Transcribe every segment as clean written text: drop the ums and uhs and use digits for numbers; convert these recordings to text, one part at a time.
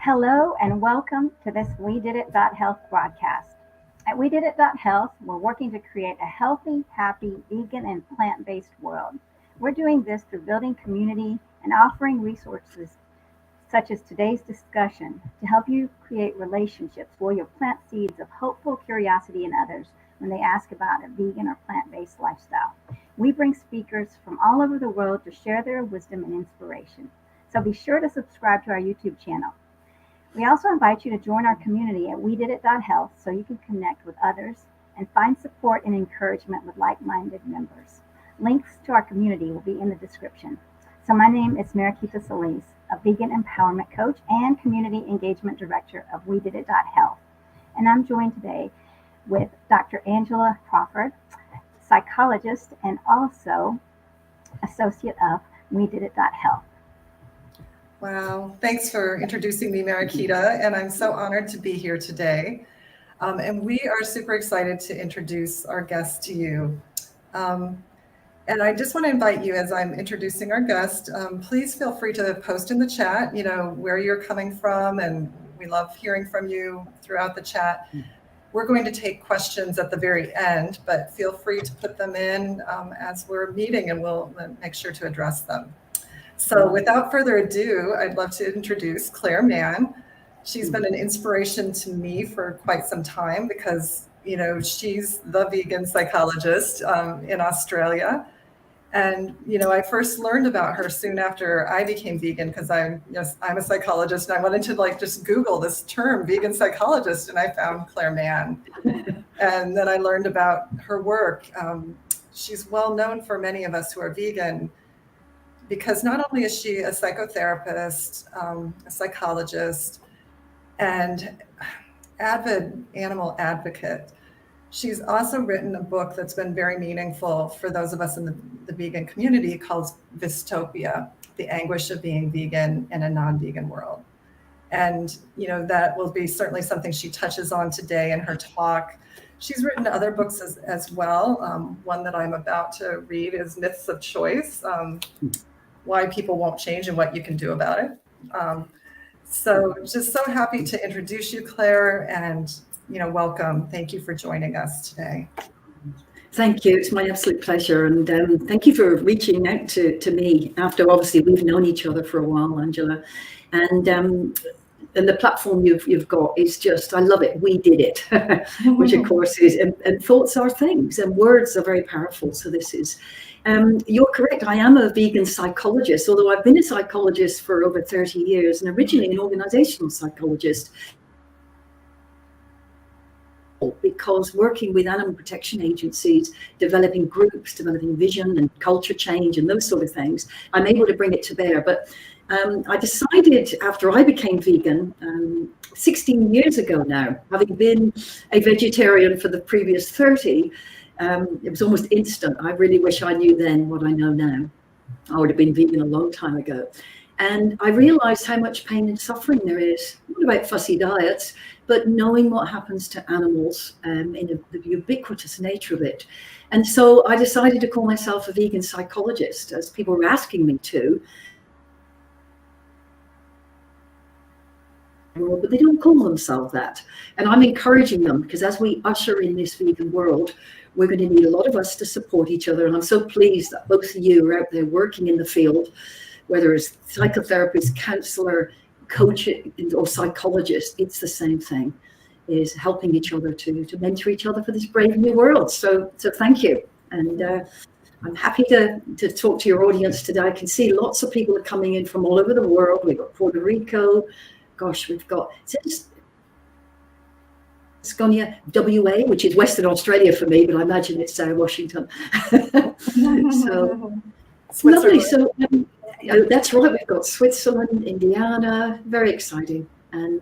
Hello and welcome to this We Did It Health broadcast. At We Did It Health, we're working to create a healthy, happy, vegan, and plant-based world. We're doing this through building community and offering resources such as today's discussion to help you create relationships where you'll plant seeds of hopeful curiosity in others when they ask about a vegan or plant-based lifestyle. We bring speakers from all over the world to share their wisdom and inspiration. So be sure to subscribe to our YouTube channel. We also invite you to join our community at WeDidIt.health so you can connect with others and find support and encouragement with like-minded members. Links to our community will be in the description. So my name is Mariquita Solis, a vegan empowerment coach and community engagement director of WeDidIt.health. And I'm joined today with Dr. Angela Crawford, psychologist and also associate of WeDidIt.health. Wow, thanks for introducing me, Mariquita, and I'm so honored to be here today. And we are super excited to introduce our guest to you. And I just want to invite you, as I'm introducing our guest, please feel free to post in the chat, where you're coming from, and we love hearing from you throughout the chat. We're going to take questions at the very end, but feel free to put them in as we're meeting, and we'll make sure to address them. So without further ado, I'd love to introduce Clare Mann. She's been an inspiration to me for quite some time because, she's the vegan psychologist in Australia. And, I first learned about her soon after I became vegan because I'm a psychologist and I wanted to just Google this term, vegan psychologist, and I found Clare Mann. And then I learned about her work. She's well known for many of us who are vegan, because not only is she a psychotherapist, a psychologist, and avid animal advocate, she's also written a book that's been very meaningful for those of us in the vegan community called Vystopia, The Anguish of Being Vegan in a Non-Vegan World. And, that will be certainly something she touches on today in her talk. She's written other books as well. One that I'm about to read is Myths of Choice, Why People Won't Change and What You Can Do About It. So just so happy to introduce you, Clare, and welcome. Thank you for joining us today. Thank you. It's my absolute pleasure. And thank you for reaching out to me after obviously we've known each other for a while, Angela. And the platform you've got is just, I love it. We did it, which of course is, and thoughts are things and words are very powerful. So this is, you're correct. I am a vegan psychologist, although I've been a psychologist for over 30 years and originally an organizational psychologist, because working with animal protection agencies, developing groups, developing vision and culture change and those sort of things, I'm able to bring it to bear. But I decided after I became vegan 16 years ago now, having been a vegetarian for the previous 30, it was almost instant. I really wish I knew then what I know now. I would have been vegan a long time ago. And I realized how much pain and suffering there is, not about fussy diets, but knowing what happens to animals in the ubiquitous nature of it. And so I decided to call myself a vegan psychologist, as people were asking me to. But they don't call themselves that. And I'm encouraging them because as we usher in this vegan world, we're going to need a lot of us to support each other. And I'm so pleased that both of you are out there working in the field, whether it's psychotherapist, counselor, coach, or psychologist, it's the same thing, is helping each other to mentor each other for this brave new world. So thank you. And I'm happy to talk to your audience today. I can see lots of people are coming in from all over the world. We've got Puerto Rico. Gosh, we've got Sconia, WA, which is Western Australia for me, but I imagine it's Washington. So lovely. So that's right. We've got Switzerland, Indiana. Very exciting. And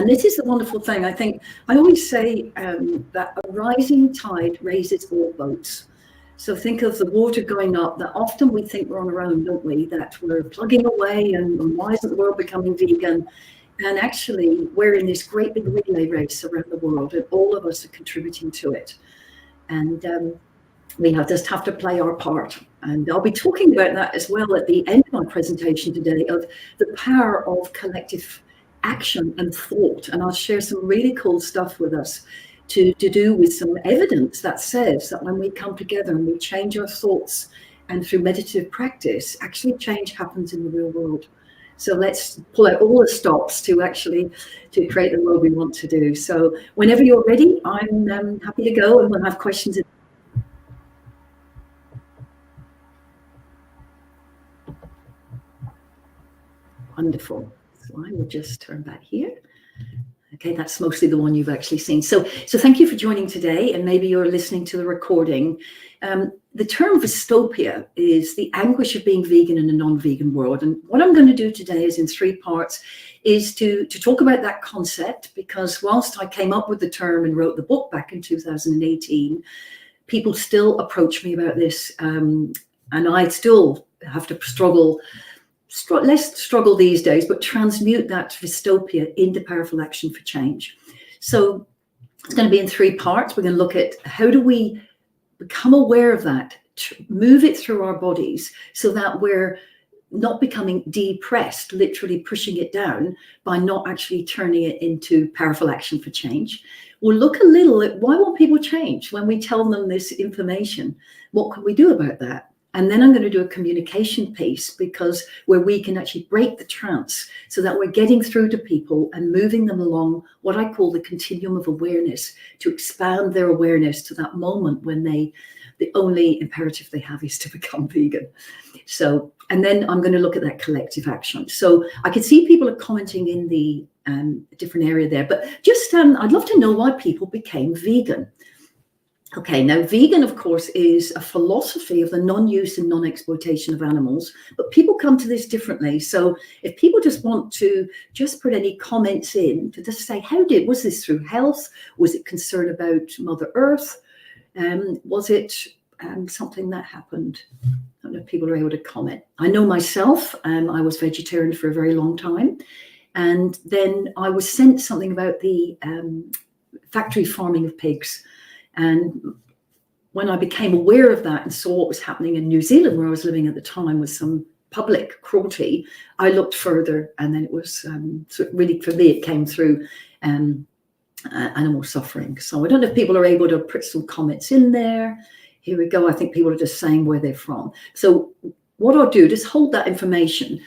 this is the wonderful thing. I think I always say that a rising tide raises all boats. So think of the water going up, that often we think we're on our own, don't we? That we're plugging away and why isn't the world becoming vegan? And actually we're in this great big relay race around the world and all of us are contributing to it. And we just have to play our part. And I'll be talking about that as well at the end of my presentation today, of the power of collective action and thought. And I'll share some really cool stuff with us to do with some evidence that says that when we come together and we change our thoughts and through meditative practice, actually change happens in the real world. So let's pull out all the stops to create the world we want to do. So whenever you're ready, I'm happy to go, and we'll have questions. Wonderful. So I will just turn back here. Okay, that's mostly the one you've actually seen. So thank you for joining today, and maybe you're listening to the recording. The term Vystopia is the anguish of being vegan in a non-vegan world. And what I'm going to do today is in 3 parts, is to talk about that concept, because whilst I came up with the term and wrote the book back in 2018, people still approach me about this, and I still have to less struggle these days, but transmute that Vystopia into powerful action for change. So it's going to be in 3 parts. We're going to look at how do we become aware of that, move it through our bodies so that we're not becoming depressed, literally pushing it down by not actually turning it into powerful action for change. We'll look a little at why won't people change when we tell them this information? What can we do about that? And then I'm going to do a communication piece, because where we can actually break the trance so that we're getting through to people and moving them along what I call the continuum of awareness, to expand their awareness to that moment when the only imperative they have is to become vegan. So, and then I'm going to look at that collective action. So I can see people are commenting in the different area there, but just I'd love to know why people became vegan. Okay, now vegan, of course, is a philosophy of the non-use and non-exploitation of animals, but people come to this differently. So if people just want to just put any comments in to just say, was this through health? Was it concern about Mother Earth? Was it something that happened? I don't know if people are able to comment. I know myself, I was vegetarian for a very long time. And then I was sent something about the factory farming of pigs. And when I became aware of that and saw what was happening in New Zealand, where I was living at the time, with some public cruelty, I looked further, and then it was really, for me, it came through animal suffering. So I don't know if people are able to put some comments in there. Here we go. I think people are just saying where they're from. So what I'll do, just hold that information.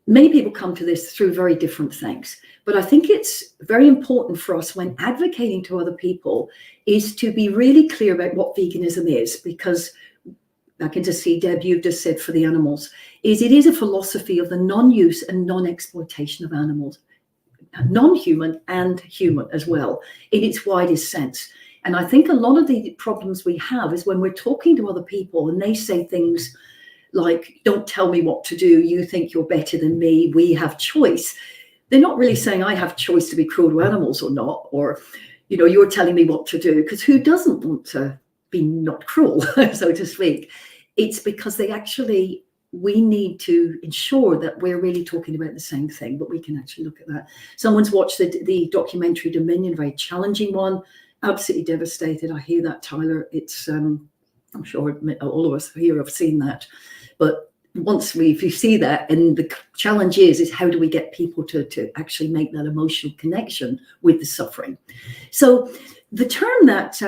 Many people come to this through very different things, but I think it's very important for us when advocating to other people is to be really clear about what veganism is, because I can just see, Deb, you've just said for the animals, it is a philosophy of the non-use and non-exploitation of animals, non-human and human as well, in its widest sense. And I think a lot of the problems we have is when we're talking to other people and they say things like, don't tell me what to do, you think you're better than me, we have choice. They're not really saying I have choice to be cruel to animals or not, or, you're telling me what to do, because who doesn't want to be not cruel, so to speak? It's because we need to ensure that we're really talking about the same thing, but we can actually look at that. Someone's watched the documentary Dominion, very challenging one, absolutely devastated. I hear that, Tyler. It's, I'm sure all of us here have seen that. But if you see that, and the challenge is how do we get people to actually make that emotional connection with the suffering? So the term that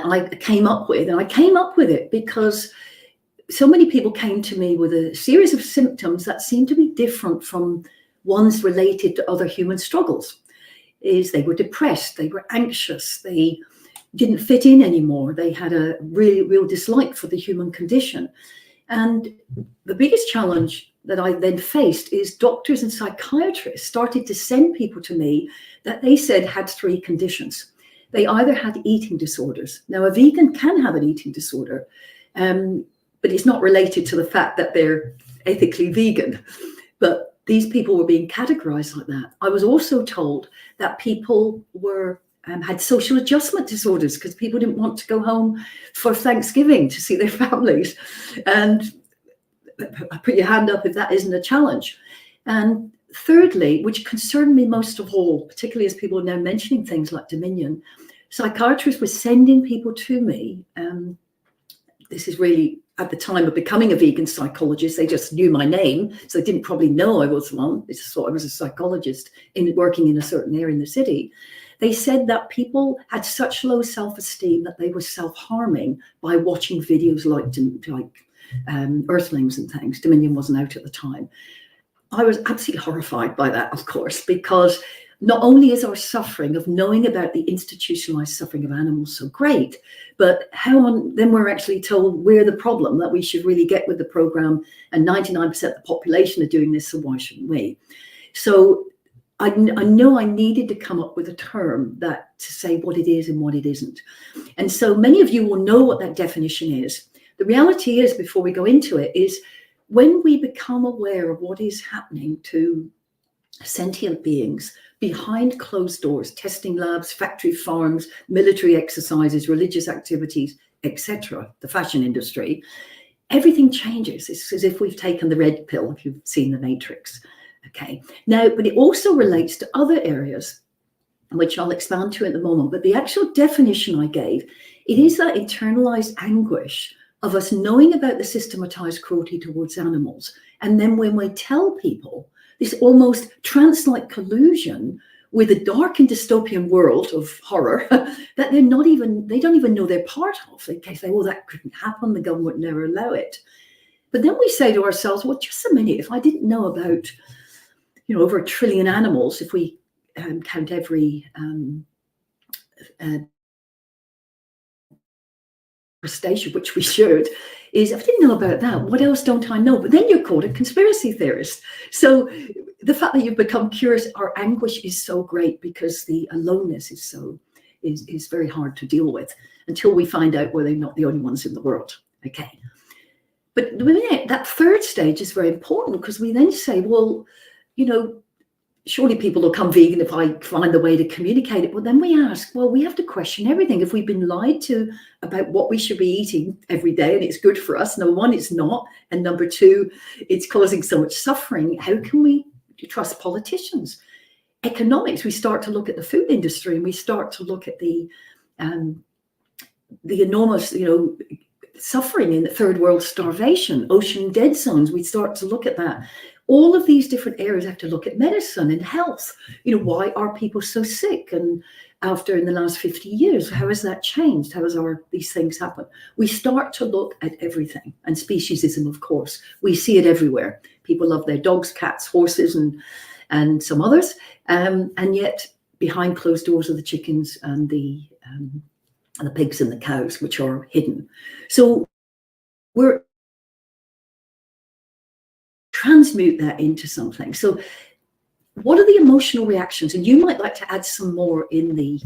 I came up with, and I came up with it because so many people came to me with a series of symptoms that seemed to be different from ones related to other human struggles. Is they were depressed, they were anxious, they didn't fit in anymore, they had a real dislike for the human condition. And the biggest challenge that I then faced is doctors and psychiatrists started to send people to me that they said had 3 conditions. They either had eating disorders. Now, a vegan can have an eating disorder, but it's not related to the fact that they're ethically vegan. But these people were being categorized like that. I was also told that people had social adjustment disorders because people didn't want to go home for Thanksgiving to see their families. And put your hand up if that isn't a challenge. And thirdly, which concerned me most of all, particularly as people are now mentioning things like Dominion, psychiatrists were sending people to me. This is really at the time of becoming a vegan psychologist, they just knew my name, so they didn't probably know I was one. They just thought I was a psychologist working in a certain area in the city. They said that people had such low self-esteem that they were self-harming by watching videos like Earthlings and things. Dominion wasn't out at the time. I was absolutely horrified by that, of course, because not only is our suffering of knowing about the institutionalized suffering of animals so great, but then we're actually told we're the problem, that we should really get with the program, and 99% of the population are doing this, so why shouldn't we? So I know I needed to come up with a term to say what it is and what it isn't. And so many of you will know what that definition is. The reality is, before we go into it, is when we become aware of what is happening to sentient beings behind closed doors, testing labs, factory farms, military exercises, religious activities, etc., the fashion industry, everything changes. It's as if we've taken the red pill, if you've seen The Matrix. Okay. Now, but it also relates to other areas, which I'll expand to in a moment. But the actual definition I gave, it is that internalized anguish of us knowing about the systematized cruelty towards animals. And then when we tell people this almost trance-like collusion with a dark and dystopian world of horror that they don't even know they're part of. They say, well, that couldn't happen. The government would never allow it. But then we say to ourselves, well, just a minute, if I didn't know about, over 1 trillion animals, if we count every station, which we should, is if I didn't know about that, what else don't I know? But then you're called a conspiracy theorist. So the fact that you've become curious, our anguish is so great because the aloneness is very hard to deal with until we find out we're not the only ones in the world. Okay. But that third stage is very important because we then say, well, surely people will come vegan if I find the way to communicate it. But then we ask, well, we have to question everything. If we've been lied to about what we should be eating every day and it's good for us, number one, it's not. And number two, it's causing so much suffering. How can we trust politicians? Economics, we start to look at the food industry and we start to look at the enormous, suffering in the third world, starvation, ocean dead zones. We start to look at that. All of these different areas have to look at medicine and health. Why are people so sick? And in the last 50 years, how has that changed? How has these things happened? We start to look at everything. And speciesism, of course, we see it everywhere. People love their dogs, cats, horses, and some others. And yet behind closed doors are the chickens and the pigs and the cows, which are hidden. So we're transmute that into something. So what are the emotional reactions? And you might like to add some more in the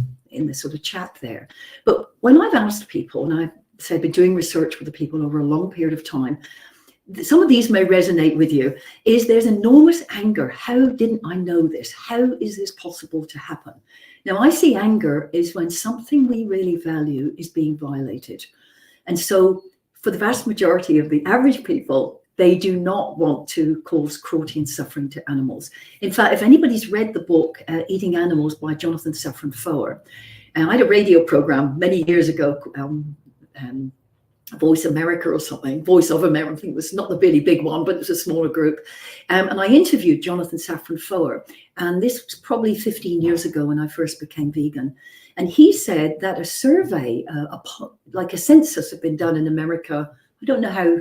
sort of chat there. But when I've asked people, and I've been doing research with the people over a long period of time, some of these may resonate with you, is there's enormous anger. How didn't I know this? How is this possible to happen? Now, I see anger is when something we really value is being violated. And so for the vast majority of the average people, they do not want to cause cruelty and suffering to animals. In fact, if anybody's read the book, Eating Animals by Jonathan Safran Foer, I had a radio program many years ago, Voice America or something, Voice of America, I think it was not the really big one, but it was a smaller group. And I interviewed Jonathan Safran Foer. And this was probably 15 years ago when I first became vegan. And he said that a survey, like a census had been done in America, I don't know how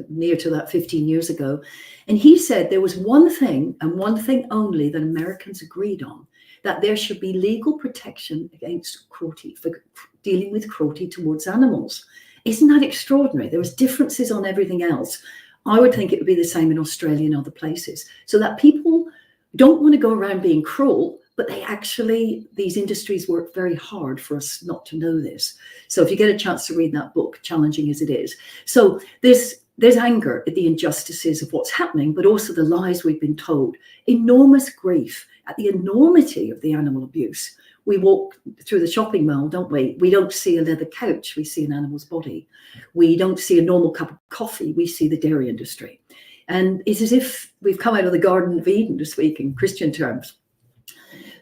near to that 15 years ago. And he said there was one thing and one thing only that Americans agreed on, that there should be legal protection against cruelty, for dealing with cruelty towards animals. Isn't that extraordinary? There was differences on everything else. I would think it would be the same in Australia and other places. So that people don't want to go around being cruel, but these industries work very hard for us not to know this. So if you get a chance to read that book, challenging as it is. So there's anger at the injustices of what's happening, but also the lies we've been told. Enormous grief at the enormity of the animal abuse. We walk through the shopping mall, don't we? We don't see a leather couch, we see an animal's body. We don't see a normal cup of coffee, we see the dairy industry. And it's as if we've come out of the Garden of Eden, to speak in Christian terms.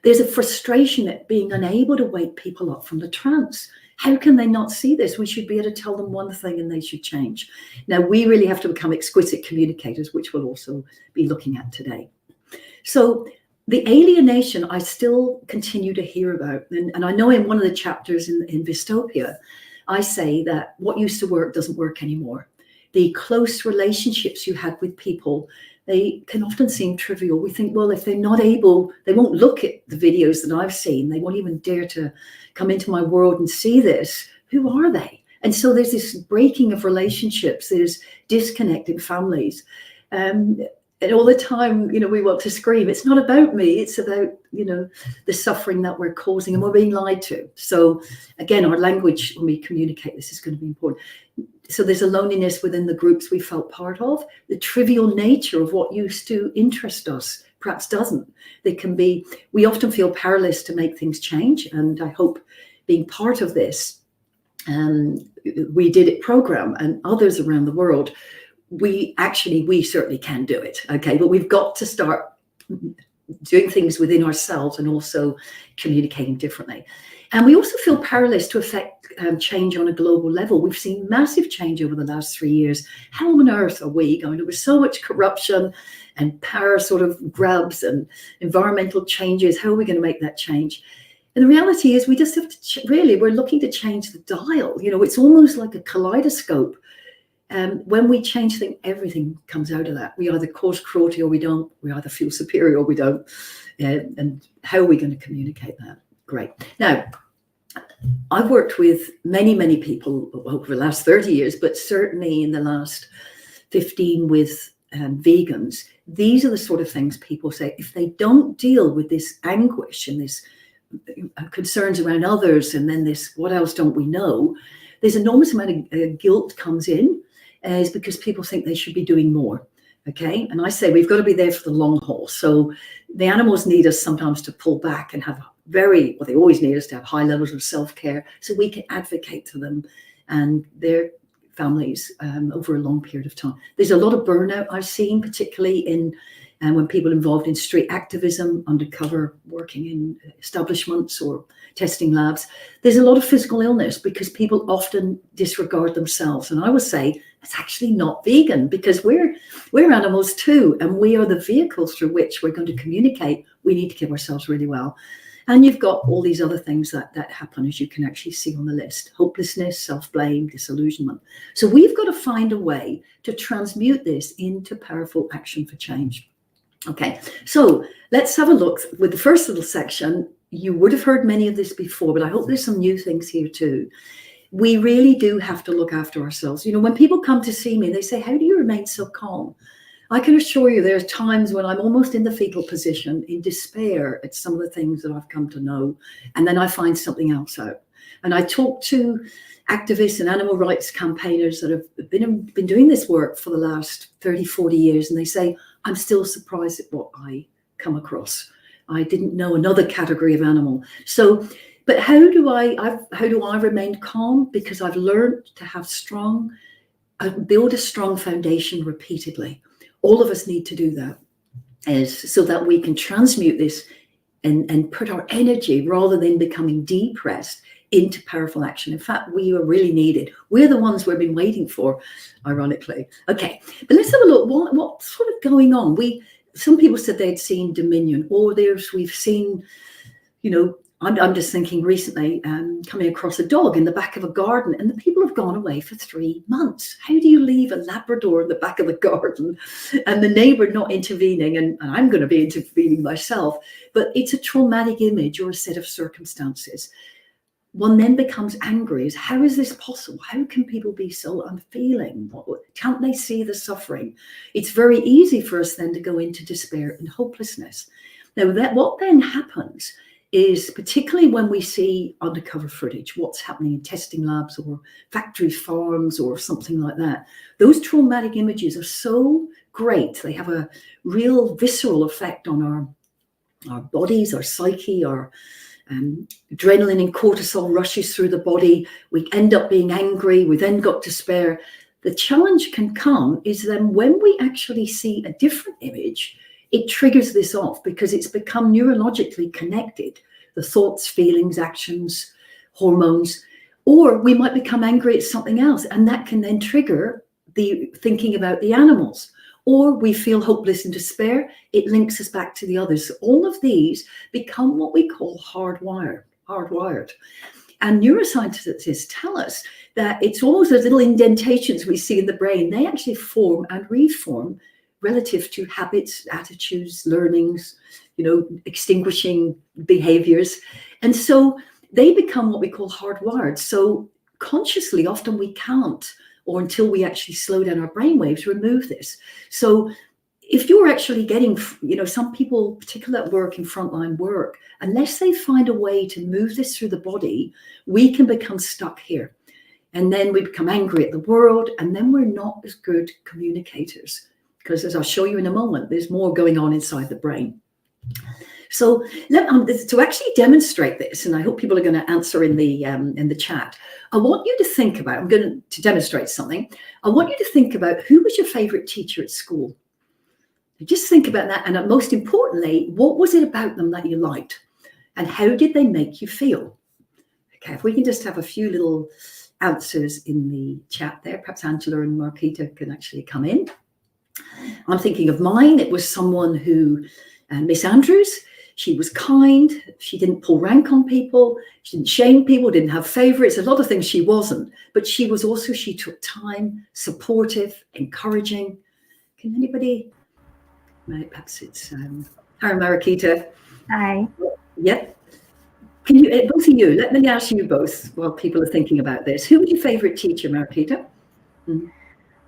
There's a frustration at being unable to wake people up from the trance. How can they not see this? We should be able to tell them one thing and they should change. Now, we really have to become exquisite communicators, which we'll also be looking at today. So the alienation I still continue to hear about. And I know in one of the chapters in Vystopia, I say that what used to work doesn't work anymore. The close relationships you had with people, they can often seem trivial. We think, well, if they're not able, they won't look at the videos that I've seen. They won't even dare to come into my world and see this. Who are they? And so there's this breaking of relationships. There's disconnected families. And all the time, we want to scream, it's not about me. It's about, the suffering that we're causing and we're being lied to. So again, our language, when we communicate this, is going to be important. So there's a loneliness within the groups we felt part of. The trivial nature of what used to interest us perhaps doesn't. We often feel powerless to make things change. And I hope being part of this, We Did It program and others around the world, we certainly can do it. Okay, but we've got to start doing things within ourselves and also communicating differently. And we also feel powerless to affect change on a global level. We've seen massive change over the last 3 years. How on earth are we going to, with so much corruption and power sort of grabs and environmental changes, how are we going to make that change? And the reality is we just have to, we're looking to change the dial. It's almost like a kaleidoscope. When we change things, everything comes out of that. We either cause cruelty or we don't. We either feel superior or we don't. And how are we going to communicate that? Great. Now, I've worked with many, many people over the last 30 years, but certainly in the last 15 with vegans. These are the sort of things people say, if they don't deal with this anguish and this concerns around others, and then this, what else don't we know? There's enormous amount of guilt comes in, is because people think they should be doing more. Okay. And I say we've got to be there for the long haul. So the animals need us sometimes to pull back and have they always need us to have high levels of self-care so we can advocate to them and their families over a long period of time. There's a lot of burnout I've seen, particularly in when people involved in street activism, undercover working in establishments or testing labs. There's a lot of physical illness because people often disregard themselves. And I would say it's actually not vegan, because we're animals too, and we are the vehicles through which we're going to communicate. We need to give ourselves really well. And you've got all these other things that happen, as you can actually see on the list: hopelessness, self-blame, disillusionment. So we've got to find a way to transmute this into powerful action for change. Okay, so let's have a look with the first little section. You would have heard many of this before, but I hope there's some new things here too. We really do have to look after ourselves. When people come to see me, they say, how do you remain so calm? I can assure you there's times when I'm almost in the fetal position, in despair at some of the things that I've come to know, and then I find something else out. And I talk to activists and animal rights campaigners that have been doing this work for the last 30, 40 years, and they say, I'm still surprised at what I come across. I didn't know another category of animal. So, but how do I remain calm? Because I've learned to have build a strong foundation repeatedly. All of us need to do that, so that we can transmute this and put our energy, rather than becoming depressed, into powerful action. In fact, we are really needed. We're the ones we've been waiting for, ironically. Okay, but let's have a look. What's sort of going on? Some people said they'd seen dominion, or we've seen, I'm just thinking recently, coming across a dog in the back of a garden, and the people have gone away for 3 months. How do you leave a Labrador in the back of the garden and the neighbor not intervening? And I'm going to be intervening myself, but it's a traumatic image or a set of circumstances. One then becomes angry. How is this possible? How can people be so unfeeling? Can't they see the suffering? It's very easy for us then to go into despair and hopelessness. Now, what then happens is, particularly when we see undercover footage, what's happening in testing labs or factory farms or something like that, those traumatic images are so great. They have a real visceral effect on our bodies, our psyche, our adrenaline and cortisol rushes through the body. We end up being angry. We then got despair. The challenge can come is then when we actually see a different image, it triggers this off because it's become neurologically connected. The thoughts, feelings, actions, hormones Or we might become angry at something else, and that can then trigger the thinking about the animals. Or we feel hopeless and despair, it links us back to the others. So all of these become what we call hardwired. And neuroscientists tell us that it's almost those little indentations we see in the brain. They actually form and reform relative to habits, attitudes, learnings, extinguishing behaviors. And so they become what we call hardwired. So consciously, often we can't, or until we actually slow down our brainwaves, remove this. So if you're actually getting, some people, particularly at work, in frontline work, unless they find a way to move this through the body, we can become stuck here. And then we become angry at the world, and then we're not as good communicators. Because as I'll show you in a moment, there's more going on inside the brain. So to actually demonstrate this, and I hope people are going to answer in the chat, I want you to think about, I'm going to demonstrate something. I want you to think about, who was your favorite teacher at school? Just think about that. And most importantly, what was it about them that you liked? And how did they make you feel? Okay, if we can just have a few little answers in the chat there. Perhaps Angela and Marquita can actually come in. I'm thinking of mine. It was someone who, Miss Andrews, she was kind. She didn't pull rank on people. She didn't shame people, didn't have favorites. A lot of things she wasn't. But she was also, she took time, supportive, encouraging. Can anybody? Perhaps it's hi, Mariquita. Hi. Yep. Can you, both of you, let me ask you both while people are thinking about this. Who was your favorite teacher, Mariquita?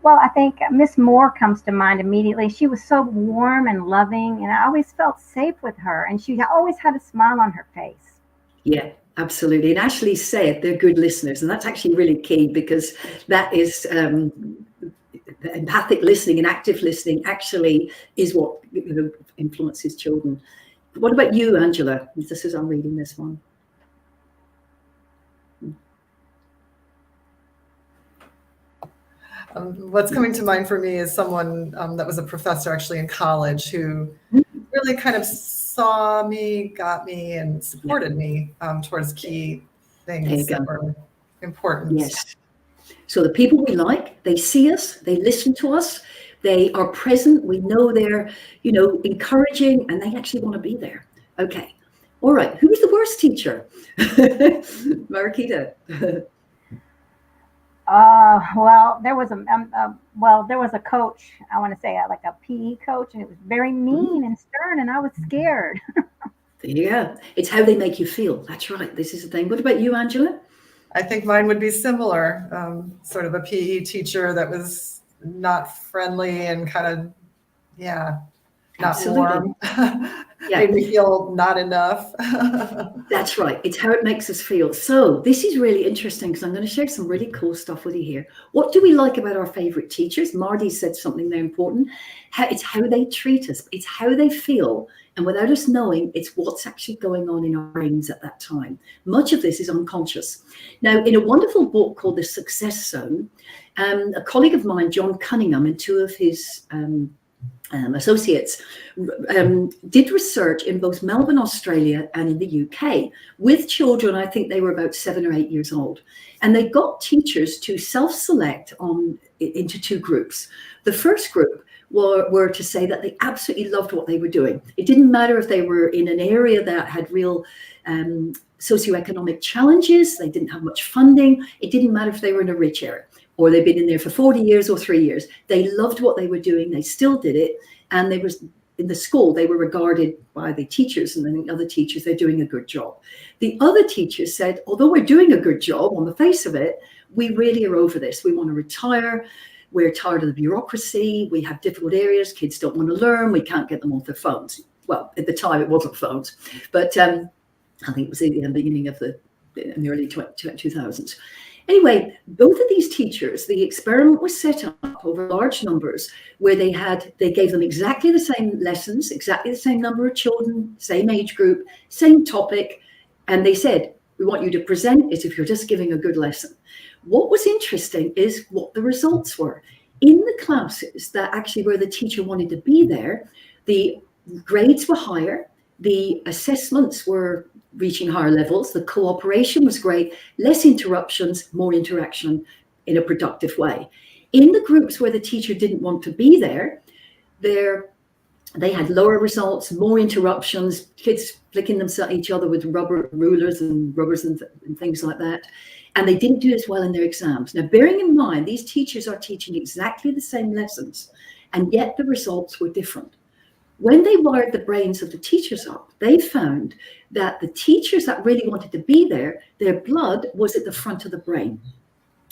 Well, I think Miss Moore comes to mind immediately. She was so warm and loving, and I always felt safe with her, and she always had a smile on her face. Yeah, absolutely. And Ashley said they're good listeners, and that's actually really key, because that is empathic listening and active listening actually is what influences children. What about you, Angela? This is, I'm reading this one. What's coming to mind for me is someone that was a professor actually in college who really kind of saw me, got me, and supported me towards key things that were important. Yes. So the people we like, they see us, they listen to us, they are present, we know they're, encouraging, and they actually want to be there. Okay. All right. Who was the worst teacher? Mariquita. Well, there was a coach, I want to say like a PE coach, and it was very mean and stern, and I was scared. There you go. It's how they make you feel. That's right. This is the thing. What about you, Angela? I think mine would be similar, sort of a PE teacher that was not friendly and kind of, not Absolutely. warm. Made me feel not enough. That's right. It's how it makes us feel. So this is really interesting, because I'm going to share some really cool stuff with you here. What do we like about our favorite teachers? Marty said something there important. It's how they treat us. It's how they feel. And without us knowing, it's what's actually going on in our brains at that time. Much of this is unconscious. Now, in a wonderful book called The Success Zone, a colleague of mine, John Cunningham, and two of his associates did research in both Melbourne, Australia, and in the UK with children. I think they were about 7 or 8 years old, and they got teachers to self-select into two groups. The first group were to say that they absolutely loved what they were doing. It didn't matter if they were in an area that had real socioeconomic challenges, they didn't have much funding. It didn't matter if they were in a rich area, or they'd been in there for 40 years or 3 years. They loved what they were doing. They still did it. And they was in the school, they were regarded by the teachers and the other teachers, they're doing a good job. The other teachers said, although we're doing a good job on the face of it, we really are over this. We want to retire. We're tired of the bureaucracy. We have difficult areas. Kids don't want to learn. We can't get them off their phones. Well, at the time, it wasn't phones. But I think it was in the beginning of the early 2000s. Anyway, both of these teachers, the experiment was set up over large numbers where they gave them exactly the same lessons, exactly the same number of children, same age group, same topic. And they said, we want you to present as if you're just giving a good lesson. What was interesting is what the results were. In the classes that actually where the teacher wanted to be there, the grades were higher, the assessments were reaching higher levels. The cooperation was great, less interruptions, more interaction in a productive way. In the groups where the teacher didn't want to be there, they had lower results, more interruptions, kids flicking themselves at each other with rubber rulers and rubbers and things like that. And they didn't do as well in their exams. Now, bearing in mind, these teachers are teaching exactly the same lessons, and yet the results were different. When they wired the brains of the teachers up, they found that the teachers that really wanted to be there, their blood was at the front of the brain.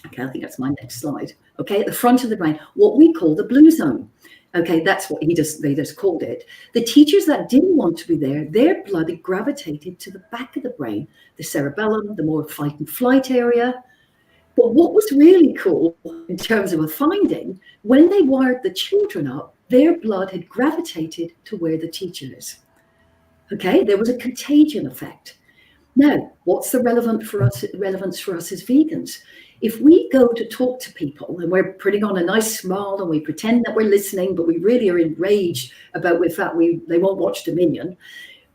Okay, I think that's my next slide. Okay, at the front of the brain, what we call the blue zone. Okay, that's what they just called it. The teachers that didn't want to be there, their blood had gravitated to the back of the brain, the cerebellum, the more fight and flight area. But what was really cool in terms of a finding, when they wired the children up, their blood had gravitated to where the teacher is. Okay, there was a contagion effect. Now, what's the relevance for us as vegans? If we go to talk to people and we're putting on a nice smile and we pretend that we're listening, but we really are enraged about the fact they won't watch Dominion,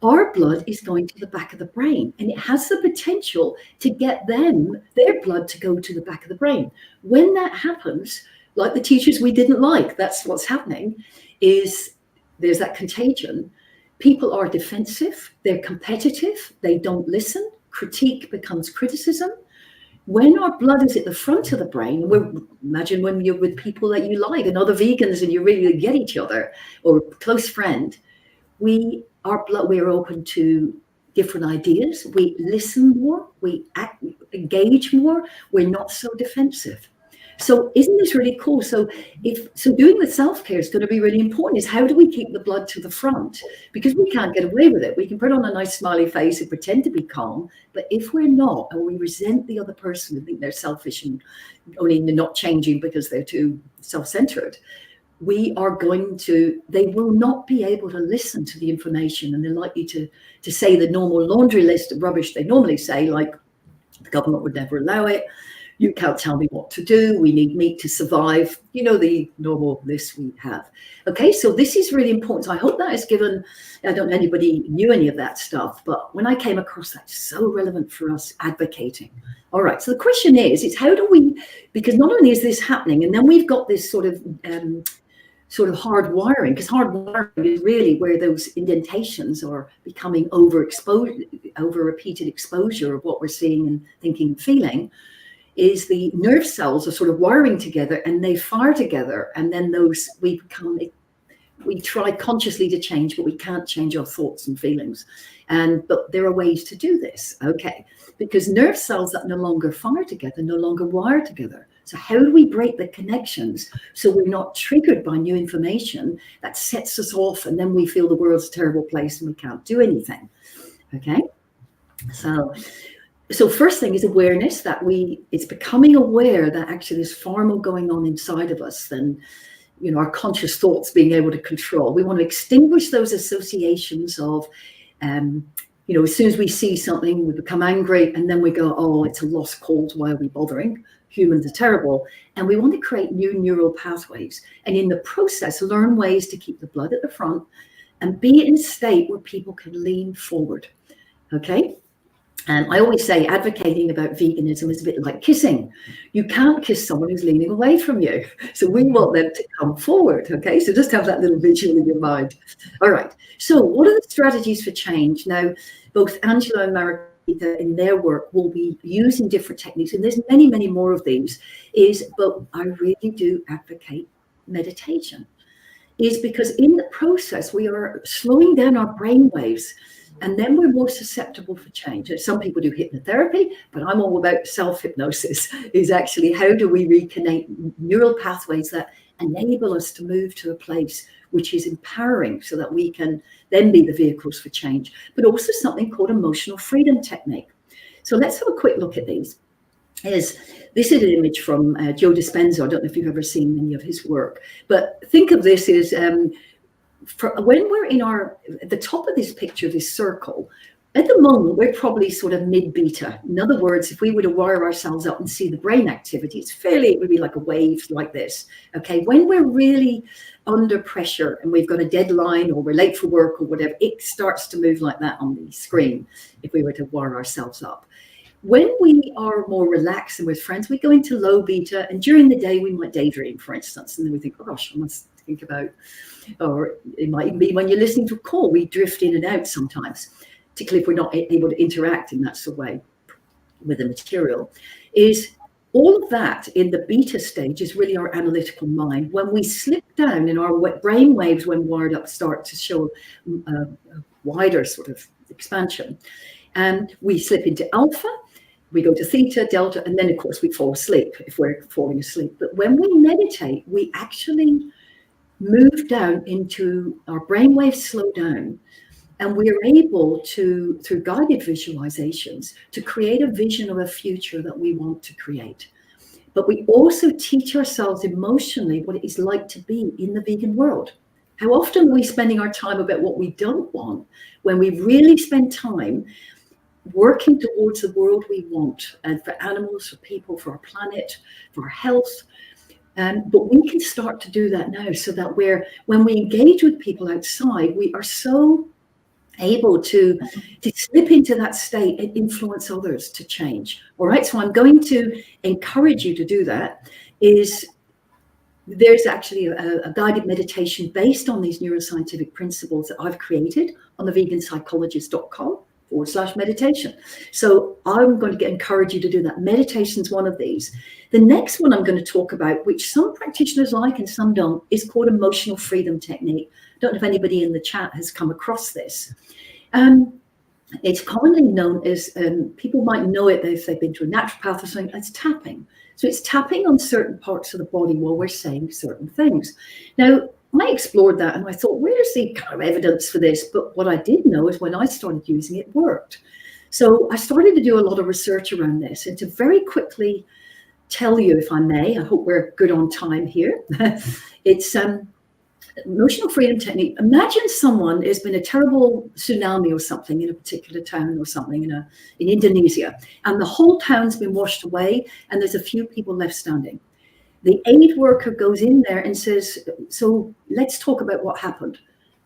our blood is going to the back of the brain, and it has the potential to get their blood to go to the back of the brain. When that happens, like the teachers we didn't like, that's what's happening, is there's that contagion. People are defensive, they're competitive, they don't listen, critique becomes criticism. When our blood is at the front of the brain, imagine when you're with people that you like and other vegans and you really get each other, or a close friend, we're open to different ideas, we listen more, we engage more, we're not so defensive. So isn't this really cool? So doing the self-care is going to be really important. Is how do we keep the blood to the front? Because we can't get away with it. We can put on a nice smiley face and pretend to be calm, but if we're not, and we resent the other person and think they're selfish and only not changing because they're too self-centered, they will not be able to listen to the information, and they're likely to say the normal laundry list of rubbish they normally say, like the government would never allow it. You can't tell me what to do. We need meat to survive. You know, the normal list we have. Okay, so this is really important. So I hope that has given, I don't know anybody knew any of that stuff, but when I came across that, it's so relevant for us advocating. All right, so the question is how do we, because not only is this happening, and then we've got this sort of hard wiring, because hard wiring is really where those indentations are becoming over repeated exposure of what we're seeing and thinking and feeling. Is the nerve cells are sort of wiring together and they fire together, and then we try consciously to change, but we can't change our thoughts and feelings. But there are ways to do this, okay? Because nerve cells that no longer fire together no longer wire together. So how do we break the connections so we're not triggered by new information that sets us off, and then we feel the world's a terrible place and we can't do anything, okay? So first thing is awareness, that it's becoming aware that actually there's far more going on inside of us than, our conscious thoughts being able to control. We want to extinguish those associations of, as soon as we see something, we become angry, and then we go, oh, it's a lost cause, why are we bothering? Humans are terrible. And we want to create new neural pathways. And in the process, learn ways to keep the blood at the front and be in a state where people can lean forward, okay? And I always say advocating about veganism is a bit like kissing. You can't kiss someone who's leaning away from you. So we want them to come forward, okay? So just have that little visual in your mind. All right, so what are the strategies for change? Now, both Angela and Margarita in their work will be using different techniques, and there's many, many more of these, but I really do advocate meditation, is because in the process, we are slowing down our brain waves, and then we're more susceptible for change. Some people do hypnotherapy, but I'm all about self-hypnosis, is actually how do we reconnect neural pathways that enable us to move to a place which is empowering so that we can then be the vehicles for change, but also something called emotional freedom technique. So let's have a quick look at these. This is an image from Joe Dispenza. I don't know if you've ever seen any of his work, but think of this as when we're at the top of this picture, this circle, At the moment, we're probably sort of mid-beta. In other words, if we were to wire ourselves up and see the brain activity, it would be like a wave like this. Okay, when we're really under pressure and we've got a deadline or we're late for work or whatever, it starts to move like that on the screen if we were to wire ourselves up. When we are more relaxed and with friends, we go into low beta, and during the day we might daydream, for instance, and then we think, oh gosh, I must think about, or it might even be when you're listening to a call, we drift in and out sometimes, particularly if we're not able to interact in that sort of way with the material. Is all of that in the beta stage is really our analytical mind. When we slip down in our brain waves, when wired up, start to show a wider sort of expansion, and we slip into alpha, we go to theta, delta, and then of course we fall asleep if we're falling asleep. But when we meditate, we actually move down into our brainwaves, slow down, and we're able to, through guided visualizations, to create a vision of a future that we want to create. But we also teach ourselves emotionally what it is like to be in the vegan world. How often are we spending our time about what we don't want when we really spend time working towards the world we want, and for animals, for people, for our planet, for our health. But we can start to do that now, so that when we engage with people outside, we are so able to slip into that state and influence others to change. All right, so I'm going to encourage you to do that. There's actually a guided meditation based on these neuroscientific principles that I've created on the veganpsychologist.com/meditation. So I'm going to encourage you to do that. Meditation is one of these. The next one I'm going to talk about, which some practitioners like and some don't, is called emotional freedom technique. I don't know if anybody in the chat has come across this. It's commonly known as, people might know it if they've been to a naturopath or something, it's tapping. So it's tapping on certain parts of the body while we're saying certain things. Now, I explored that and I thought, where's the kind of evidence for this? But what I did know is when I started using it, it worked. So I started to do a lot of research around this, and to very quickly tell you, if I may, I hope we're good on time here. It's emotional freedom technique. Imagine someone, there's been a terrible tsunami or something in a particular town or something in Indonesia, and the whole town's been washed away and there's a few people left standing. The aid worker goes in there and says, so let's talk about what happened.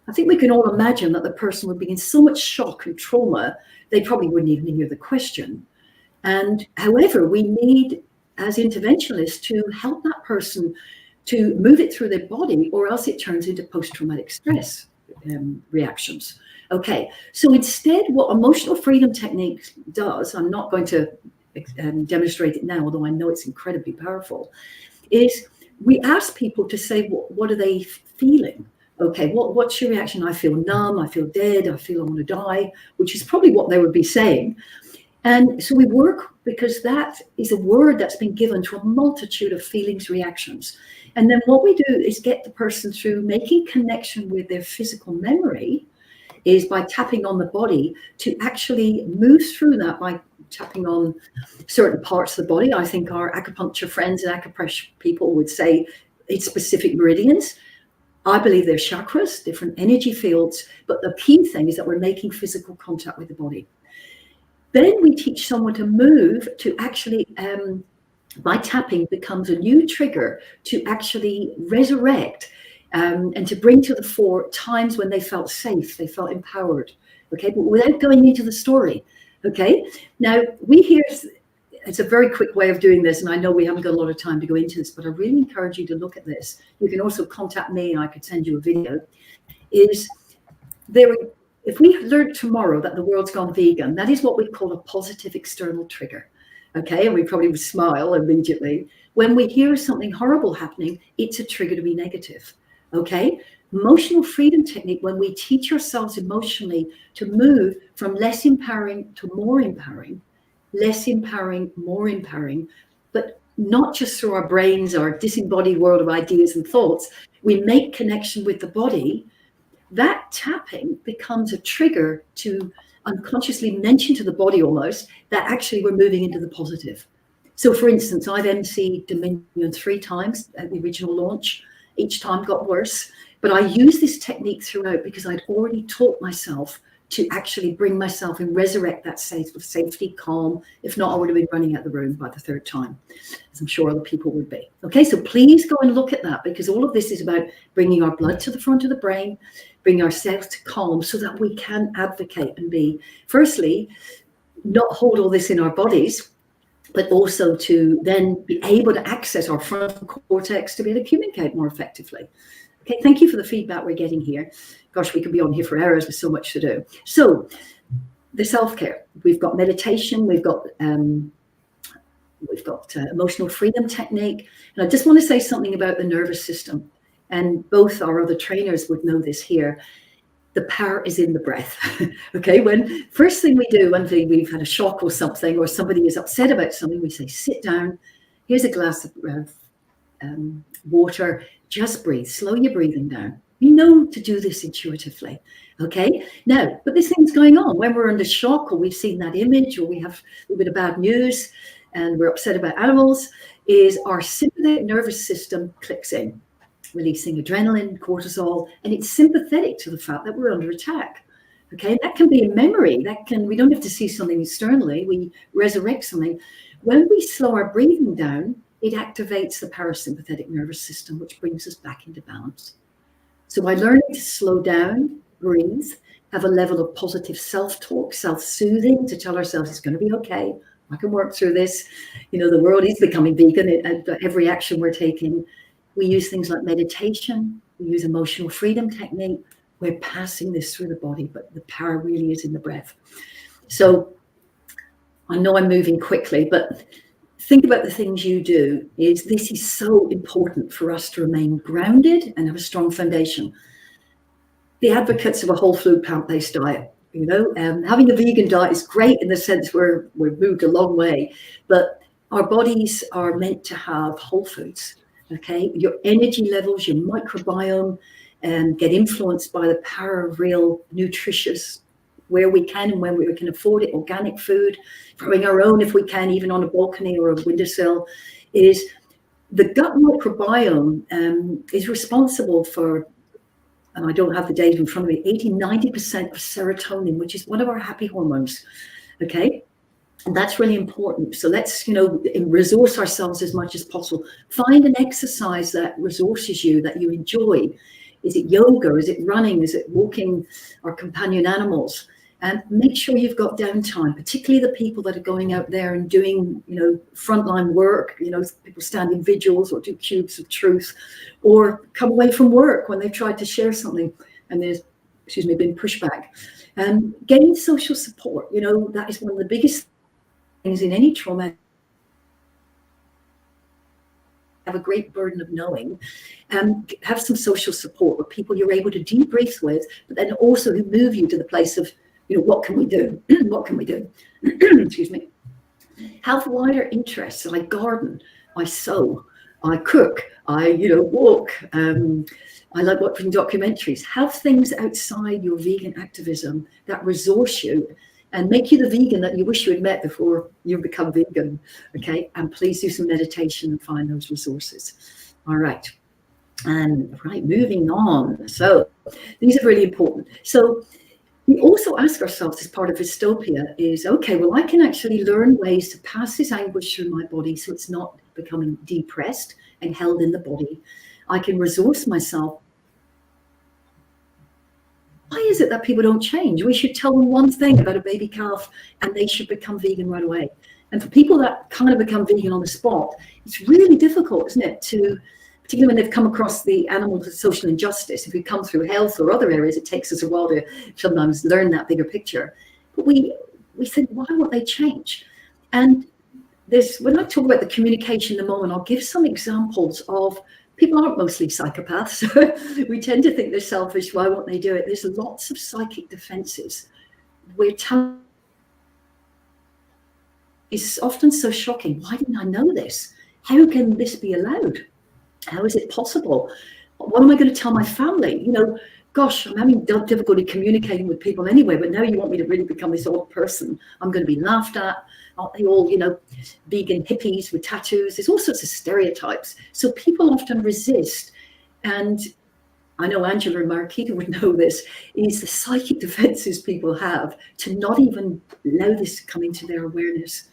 I think we can all imagine that the person would be in so much shock and trauma, they probably wouldn't even hear the question. And however, we need, as interventionists, to help that person to move it through their body, or else it turns into post-traumatic stress reactions. Okay, so instead what emotional freedom technique does, I'm not going to demonstrate it now, although I know it's incredibly powerful, is we ask people to say, what are they feeling? Okay, what's your reaction? I feel numb, I feel dead, I feel I want to die, which is probably what they would be saying. And so we work, because that is a word that's been given to a multitude of feelings, reactions. And then what we do is get the person through making connection with their physical memory, is by tapping on the body to actually move through that by tapping on certain parts of the body. I think our acupuncture friends and acupressure people would say it's specific meridians. I believe they're chakras, different energy fields, but the key thing is that we're making physical contact with the body. Then we teach someone to move to actually, by tapping, becomes a new trigger to actually resurrect and to bring to the fore times when they felt safe, they felt empowered, okay, but without going into the story, okay? Now, it's a very quick way of doing this, and I know we haven't got a lot of time to go into this, but I really encourage you to look at this. You can also contact me and I could send you a video. If we learn tomorrow that the world's gone vegan, that is what we call a positive external trigger, okay? And we probably would smile immediately. When we hear something horrible happening, it's a trigger to be negative, okay? Emotional freedom technique, when we teach ourselves emotionally to move from less empowering to more empowering, less empowering, more empowering, but not just through our brains, our disembodied world of ideas and thoughts, we make connection with the body. That tapping becomes a trigger to unconsciously mention to the body almost that actually we're moving into the positive. So for instance, I've emceed Dominion 3 times at the original launch. Each time got worse, but I use this technique throughout because I'd already taught myself to actually bring myself and resurrect that state of safety, calm. If not, I would have been running out the room by the third time, as I'm sure other people would be. Okay, so please go and look at that, because all of this is about bringing our blood to the front of the brain, bringing ourselves to calm so that we can advocate and be, firstly, not hold all this in our bodies, but also to then be able to access our frontal cortex to be able to communicate more effectively. Okay, thank you for the feedback we're getting here. Gosh, we could be on here for hours with so much to do. So the self-care, we've got meditation, we've got emotional freedom technique. And I just want to say something about the nervous system. And both our other trainers would know this here. The power is in the breath. Okay, when first thing we do when we've had a shock or something, or somebody is upset about something, we say, sit down, here's a glass of water, just breathe, slow your breathing down. You know to do this intuitively. Okay, now, but this thing's going on when we're under shock, or we've seen that image, or we have a little bit of bad news and we're upset about animals, is our sympathetic nervous system clicks in, releasing adrenaline, cortisol, and it's sympathetic to the fact that we're under attack. Okay, that can be a memory. We don't have to see something externally. We resurrect something. When we slow our breathing down, it activates the parasympathetic nervous system, which brings us back into balance. So by learning to slow down, breathe, have a level of positive self-talk, self-soothing, to tell ourselves it's going to be okay, I can work through this. You know, the world is becoming vegan, and every action we're taking. We use things like meditation, we use emotional freedom technique. We're passing this through the body, but the power really is in the breath. So I know I'm moving quickly, but think about the things you do. This is so important for us to remain grounded and have a strong foundation. The advocates of a whole food plant-based diet, you know, having a vegan diet is great in the sense we've moved a long way, but our bodies are meant to have whole foods. Okay, your energy levels, your microbiome, get influenced by the power of real nutritious, where we can and when we can afford it, organic food, growing our own if we can, even on a balcony or a windowsill. Is the gut microbiome is responsible for, and I don't have the data in front of me, 80-90% of serotonin, which is one of our happy hormones. Okay. And that's really important. So let's, resource ourselves as much as possible. Find an exercise that resources you, that you enjoy. Is it yoga? Is it running? Is it walking our companion animals? And make sure you've got downtime, particularly the people that are going out there and doing, frontline work, people stand in vigils or do cubes of truth, or come away from work when they've tried to share something and there's, been pushback. Gain social support. That is one of the biggest things in any trauma. Have a great burden of knowing, have some social support with people you're able to debrief with, but then also who move you to the place of, what can we do? What can we do? Excuse me. Have wider interests. I garden, I sew, I cook, I, walk. I like watching documentaries. Have things outside your vegan activism that resource you and make you the vegan that you wish you had met before you become vegan, okay? And please do some meditation and find those resources. All right, and moving on. So these are really important. So we also ask ourselves as part of Vystopia is, okay, well, I can actually learn ways to pass this anguish through my body so it's not becoming depressed and held in the body. I can resource myself. Why is it that people don't change? We should tell them one thing about a baby calf and they should become vegan right away. And for people that kind of become vegan on the spot, it's really difficult, isn't it, particularly when they've come across the animal social injustice. If we come through health or other areas, it takes us a while to sometimes learn that bigger picture. But we think, why won't they change? And when I talk about the communication in the moment, I'll give some examples of people aren't mostly psychopaths. We tend to think they're selfish. Why won't they do it? There's lots of psychic defenses. It's often so shocking. Why didn't I know this? How can this be allowed? How is it possible? What am I going to tell my family? Gosh, I'm having difficulty communicating with people anyway, but now you want me to really become this odd person. I'm going to be laughed at. Aren't they all, vegan hippies with tattoos? There's all sorts of stereotypes. So people often resist. And I know Angela and Marquita would know this, is the psychic defenses people have to not even allow this to come into their awareness.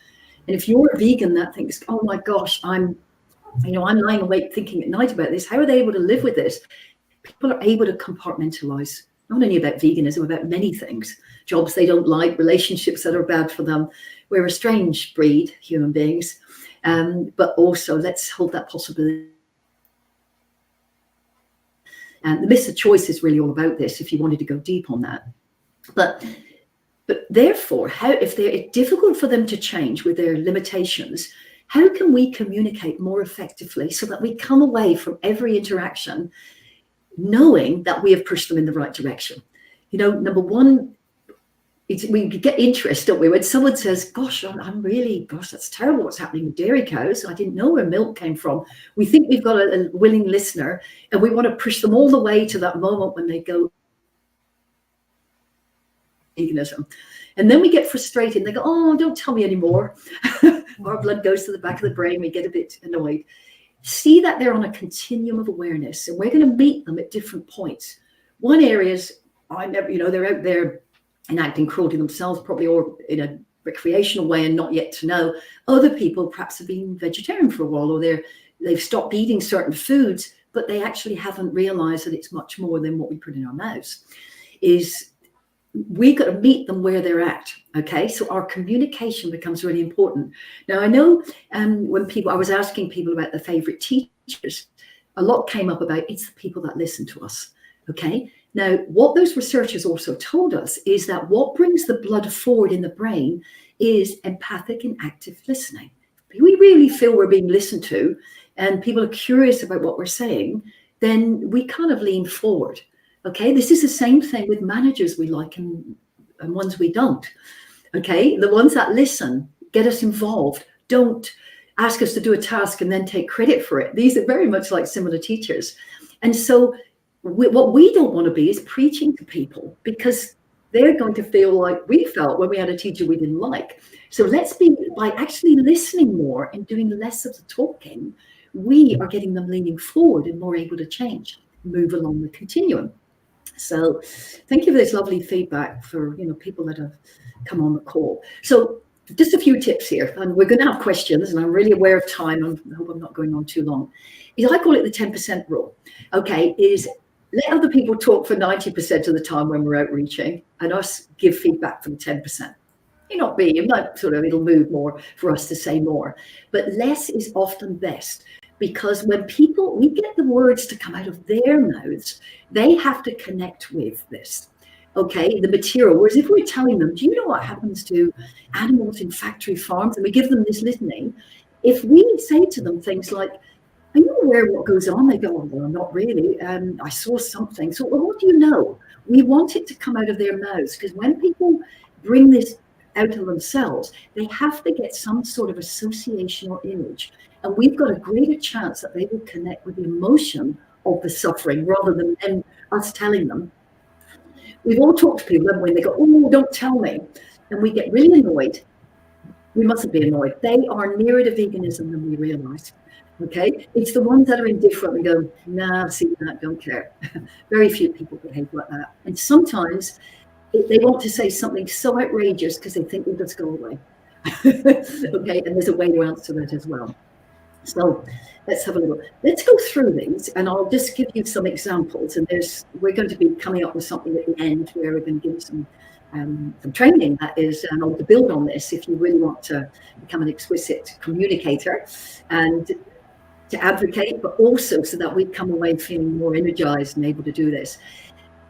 And if you're a vegan that thinks, oh my gosh, I'm lying awake thinking at night about this, how are they able to live with this? People are able to compartmentalize, not only about veganism, about many things, jobs they don't like, relationships that are bad for them. We're a strange breed, human beings, but also let's hold that possibility. And the myth of choice is really all about this, if you wanted to go deep on that. But therefore, if it's difficult for them to change with their limitations, how can we communicate more effectively so that we come away from every interaction knowing that we have pushed them in the right direction? Number one, we get interest, don't we? When someone says, gosh, that's terrible what's happening with dairy cows. I didn't know where milk came from. We think we've got a willing listener, and we want to push them all the way to that moment when they go veganism. And then we get frustrated. They go, oh, don't tell me anymore. Our blood goes to the back of the brain. We get a bit annoyed. See that they're on a continuum of awareness, and we're going to meet them at different points. One area is, they're out there enacting cruelty themselves, probably, or in a recreational way and not yet to know. Other people perhaps have been vegetarian for a while, or they've stopped eating certain foods, but they actually haven't realized that it's much more than what we put in our mouths. We got to meet them where they're at. Okay, so our communication becomes really important. Now, I know when I was asking people about their favorite teachers, a lot came up about it's the people that listen to us. Okay, now what those researchers also told us is that what brings the blood forward in the brain is empathic and active listening. We really feel we're being listened to, and people are curious about what we're saying, then we kind of lean forward. Okay, this is the same thing with managers we like and ones we don't. Okay, the ones that listen, get us involved, don't ask us to do a task and then take credit for it. These are very much like similar teachers. And so what we don't want to be is preaching to people, because they're going to feel like we felt when we had a teacher we didn't like. So let's be, by actually listening more and doing less of the talking, we are getting them leaning forward and more able to change, move along the continuum. So thank you for this lovely feedback for people that have come on the call. So just a few tips here, and we're going to have questions, and I'm really aware of time. I hope I'm not going on too long. I call it the 10% rule. Okay, is let other people talk for 90% of the time when we're outreaching, and us give feedback for the 10%. It'll move more for us to say more, but less is often best. Because when we get the words to come out of their mouths, they have to connect with this, okay, the material. Whereas if we're telling them, do you know what happens to animals in factory farms? And we give them this listening. If we say to them things like, are you aware of what goes on? They go, well, not really. I saw something. So what do you know? We want it to come out of their mouths, because when people bring this out of themselves, they have to get some sort of association or image. And we've got a greater chance that they will connect with the emotion of the suffering rather than us telling them. We've all talked to people, haven't we? They go, oh, don't tell me. And we get really annoyed. We mustn't be annoyed. They are nearer to veganism than we realize. Okay? It's the ones that are indifferent and go, nah, see that, don't care. Very few people behave like that. And sometimes they want to say something so outrageous because they think we'll just go away. Okay? And there's a way to answer that as well. So let's have a look. Let's go through these, and I'll just give you some examples. And we're going to be coming up with something at the end where we're going to give some training that is, and to build on this, if you really want to become an exquisite communicator and to advocate, but also so that we come away feeling more energized and able to do this.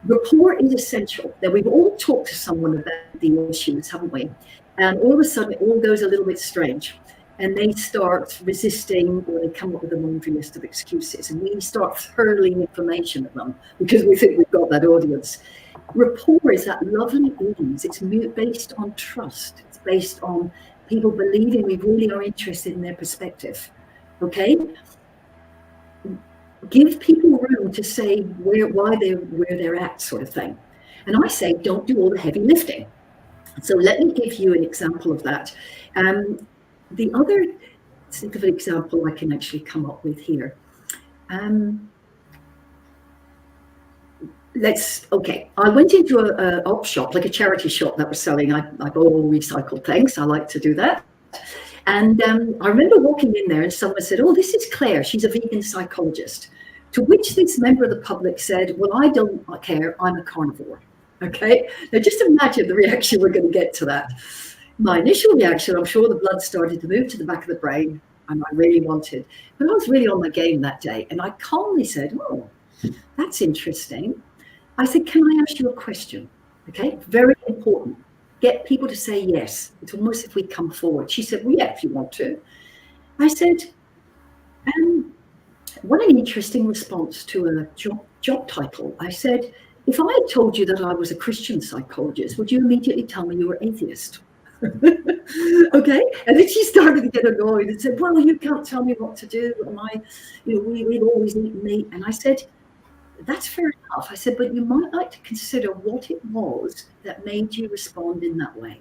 Rapport is essential. Now, we've all talked to someone about the issues, haven't we? And all of a sudden, it all goes a little bit strange. And they start resisting, or they come up with a laundry list of excuses, and we start hurling information at them because we think we've got that audience. Rapport is that lovely ease. It's based on trust. It's based on people believing we really are interested in their perspective. Okay? Give people room to say why where they're at, sort of thing. And I say, don't do all the heavy lifting. So let me give you an example of that. The other, think of an example I can actually come up with here. I went into a op shop, like a charity shop that was selling. I bought all recycled things. I like to do that. And I remember walking in there and someone said, "Oh, this is Claire. She's a vegan psychologist." To which this member of the public said, "Well, I don't care. I'm a carnivore." Okay. Now just imagine the reaction we're going to get to that. My initial reaction, I'm sure the blood started to move to the back of the brain, and I really wanted, but I was really on my game that day. And I calmly said, "Oh, that's interesting." I said, "Can I ask you a question?" Okay, very important. Get people to say yes. It's almost if we come forward. She said, "Well, yeah, if you want to." I said, what an interesting response to a job title. I said, "If I had told you that I was a Christian psychologist, would you immediately tell me you were atheist?" Okay, and then she started to get annoyed and said, "Well, you can't tell me what to do. And we've always eaten meat." And I said, "That's fair enough." I said, "But you might like to consider what it was that made you respond in that way."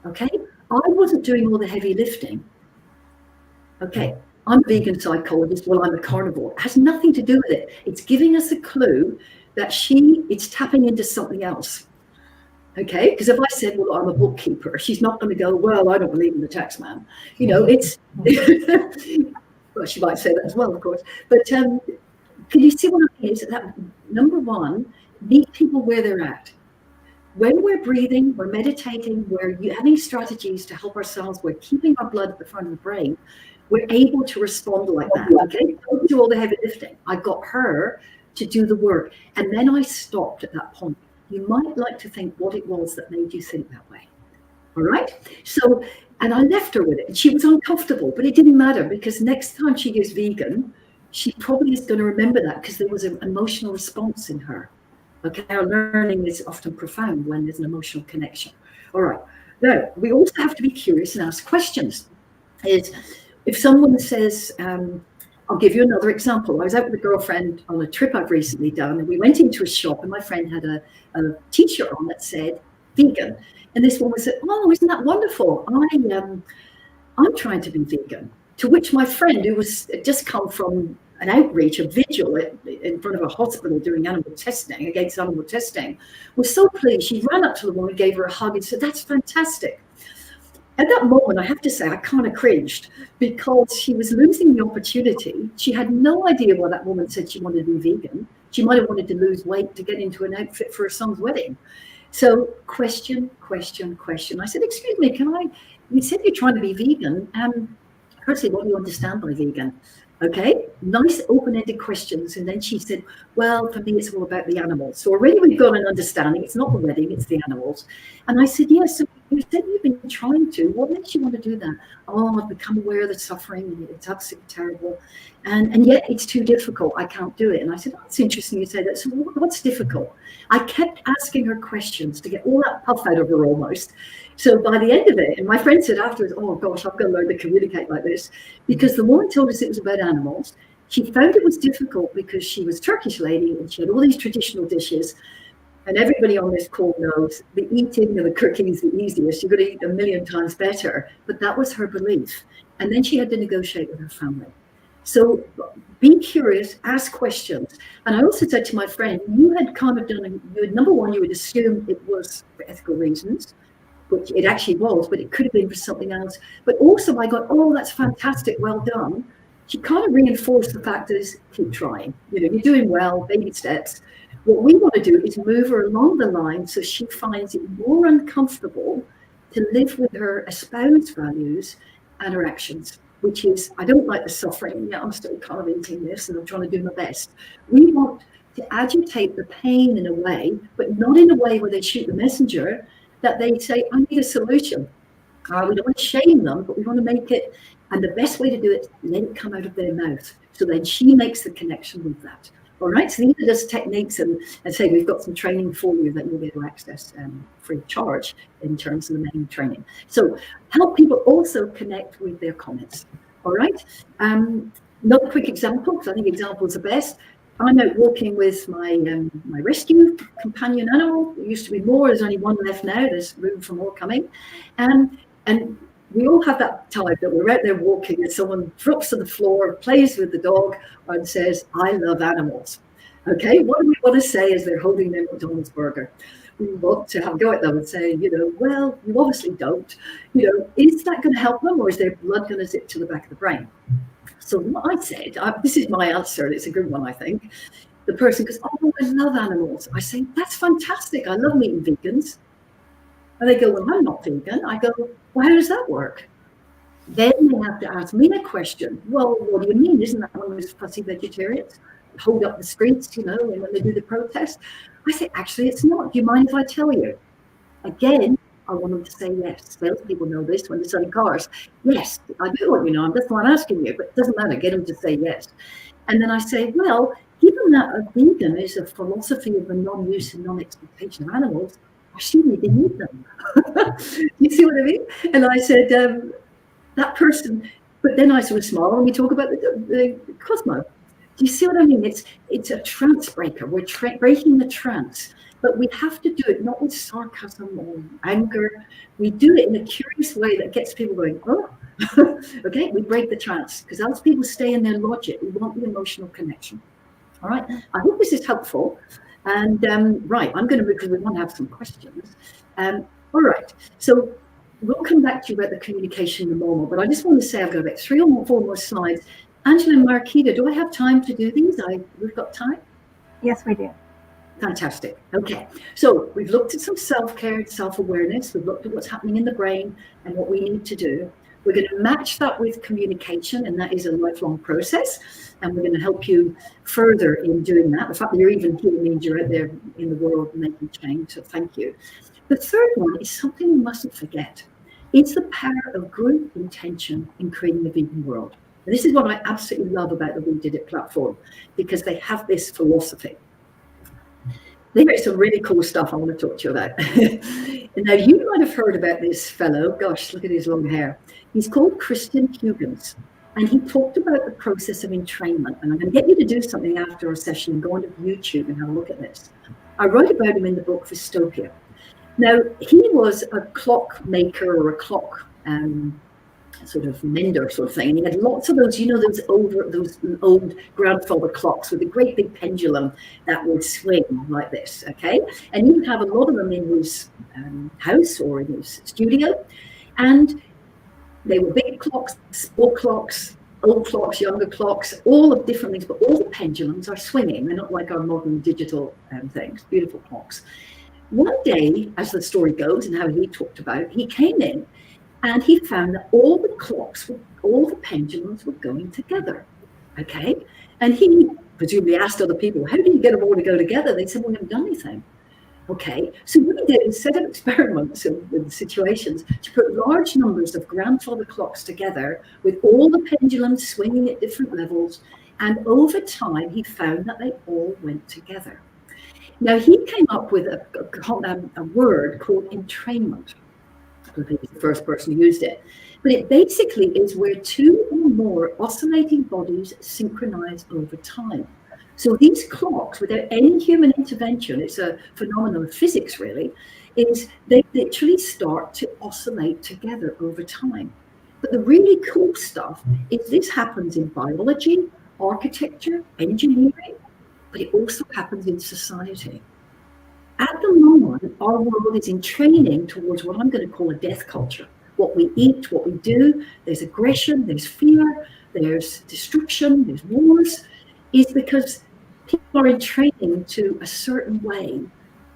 Okay, I wasn't doing all the heavy lifting. Okay, I'm a vegan psychologist. Well, I'm a carnivore. It has nothing to do with it. It's giving us a clue that it's tapping into something else. Okay, because if I said, "Well, I'm a bookkeeper," she's not going to go, "Well, I don't believe in the tax man." It's well, she might say that as well, of course. But can you see what I mean? Is that number one, meet people where they're at. When we're breathing, we're meditating, we're having strategies to help ourselves, we're keeping our blood at the front of the brain, we're able to respond like that. Okay, don't do all the heavy lifting. I got her to do the work, and then I stopped at that point. You might like to think what it was that made you think that way. All right. So, and I left her with it, and she was uncomfortable, but it didn't matter, because next time she goes vegan, she probably is going to remember that, because there was an emotional response in her. Okay, our learning is often profound when there's an emotional connection. All right. Now, we also have to be curious and ask questions. If someone says, I'll give you another example. I was out with a girlfriend on a trip I've recently done, and we went into a shop, and my friend had a t-shirt on that said vegan. And this woman said, "Oh, isn't that wonderful? I'm trying to be vegan." To which my friend, who was just come from an outreach, a vigil in front of a hospital doing against animal testing, was so pleased. She ran up to the woman, gave her a hug, and said, "That's fantastic." At that moment, I have to say, I kind of cringed, because she was losing the opportunity. She had no idea why that woman said she wanted to be vegan. She might have wanted to lose weight to get into an outfit for her son's wedding. So question. I said, "Excuse me, you said you're trying to be vegan. Firstly, what do you understand by vegan?" Okay, nice open-ended questions. And then she said, "Well, for me, it's all about the animals." So already we've got an understanding. It's not the wedding, it's the animals. And I said, "Yes, so you said you've been trying to. What makes you want to do that?" "Oh, I've become aware of the suffering, and it's absolutely terrible. And yet it's too difficult. I can't do it." And I said, "Oh, it's interesting you say that. So what's difficult?" I kept asking her questions to get all that puff out of her almost. So by the end of it, and my friend said afterwards, "Oh gosh, I've got to learn to communicate like this," because the woman told us it was about animals. She found it was difficult because she was a Turkish lady and she had all these traditional dishes. And everybody on this call knows the eating and the cooking is the easiest. You've got to eat a million times better. But that was her belief. And then she had to negotiate with her family. So be curious, ask questions. And I also said to my friend, you had kind of number one, you would assume it was for ethical reasons, which it actually was, but it could have been for something else. But also I got, "Oh, that's fantastic, well done." She kind of reinforced the fact that keep trying. You're doing well, baby steps. What we want to do is move her along the line so she finds it more uncomfortable to live with her espoused values and her actions, which is, "I don't like the suffering, yeah, I'm still kind of eating this and I'm trying to do my best." We want to agitate the pain in a way, but not in a way where they shoot the messenger, that they say, "I need a solution." We don't want to shame them, but we want to make it, and the best way to do it, let it come out of their mouth. So then she makes the connection with that. All right, so these are just techniques, and say we've got some training for you that you'll be able to access free of charge in terms of the main training. So help people also connect with their comments. All right, another quick example, because I think examples are best. I'm out walking with my rescue companion animal. There used to be more. There's only one left now. There's room for more coming, and we all have that time that we're out there walking and someone drops to the floor, plays with the dog, and says, "I love animals." Okay, what do we want to say as they're holding their McDonald's burger? We want to have a go at them and say, well, you obviously don't. Is that going to help them, or is their blood going to zip to the back of the brain? So what I said, this is my answer, and it's a good one, I think. The person goes, oh, I love animals. I say, that's fantastic. I love meeting vegans. And they go, well, I'm not vegan. I go, well, how does that work? Then they have to ask me a question. Well, what do you mean? Isn't that one of those fussy vegetarians? Hold up the streets, and when they do the protest. I say, actually, it's not. Do you mind if I tell you? Again, I want them to say yes. Salespeople know this when they're selling cars. Yes, I do want you know. That's why I'm asking you, but it doesn't matter. Get them to say yes. And then I say, well, given that a vegan is a philosophy of the non-use and non-exploitation of animals, I assume you didn't eat them. You see what I mean? And I said, that person, but then I sort of smile when we talk about the cosmos. Do you see what I mean? It's a trance breaker. We're breaking the trance, but we have to do it not with sarcasm or anger. We do it in a curious way that gets people going, oh, okay, we break the trance, because else people stay in their logic. We want the emotional connection. All right, I hope this is helpful. And right, I'm going to, because we want to have some questions. All right, so we'll come back to you about the communication in a moment, but I just want to say I've got about 3 or 4 more slides. Angela and Marquita, do I have time to do these? We've got time? Yes, we do. Fantastic. Okay, so we've looked at some self-care and self-awareness. We've looked at what's happening in the brain and what we need to do. We're going to match that with communication, and that is a lifelong process. And we're going to help you further in doing that. The fact that you're even here means you're out there in the world making change, so thank you. The third one is something we mustn't forget. It's the power of group intention in creating a vegan world. And this is what I absolutely love about the We Did It platform, because they have this philosophy. They got some really cool stuff I want to talk to you about. Now, you might have heard about this fellow. Gosh, look at his long hair. He's called Christian Huggins, and he talked about the process of entrainment. And I'm going to get you to do something after our session and go onto YouTube and have a look at this. I wrote about him in the book Vystopia. Now, he was a clock maker or a clock sort of mender sort of thing. And he had lots of those, those old grandfather clocks with a great big pendulum that would swing like this, okay? And he would have a lot of them in his house or in his studio. And they were big clocks, small clocks, old clocks, younger clocks, all of different things, but all the pendulums are swinging. They're not like our modern digital things, beautiful clocks. One day, as the story goes and how he talked about, he came in and he found that all the clocks, all the pendulums were going together, okay? And he presumably asked other people, how do you get them all to go together? They said, well, we haven't done anything. Okay, so what he did is set up experiments with situations to put large numbers of grandfather clocks together with all the pendulums swinging at different levels. And over time, he found that they all went together. Now, he came up with a word called entrainment. I think he's the first person who used it. But it basically is where 2 or more oscillating bodies synchronize over time. So these clocks, without any human intervention, it's a phenomenon of physics really, is they literally start to oscillate together over time. But the really cool stuff is this happens in biology, architecture, engineering, but it also happens in society. At the moment, our world is in training towards what I'm going to call a death culture. What we eat, what we do, there's aggression, there's fear, there's destruction, there's wars, is because people are in training to a certain way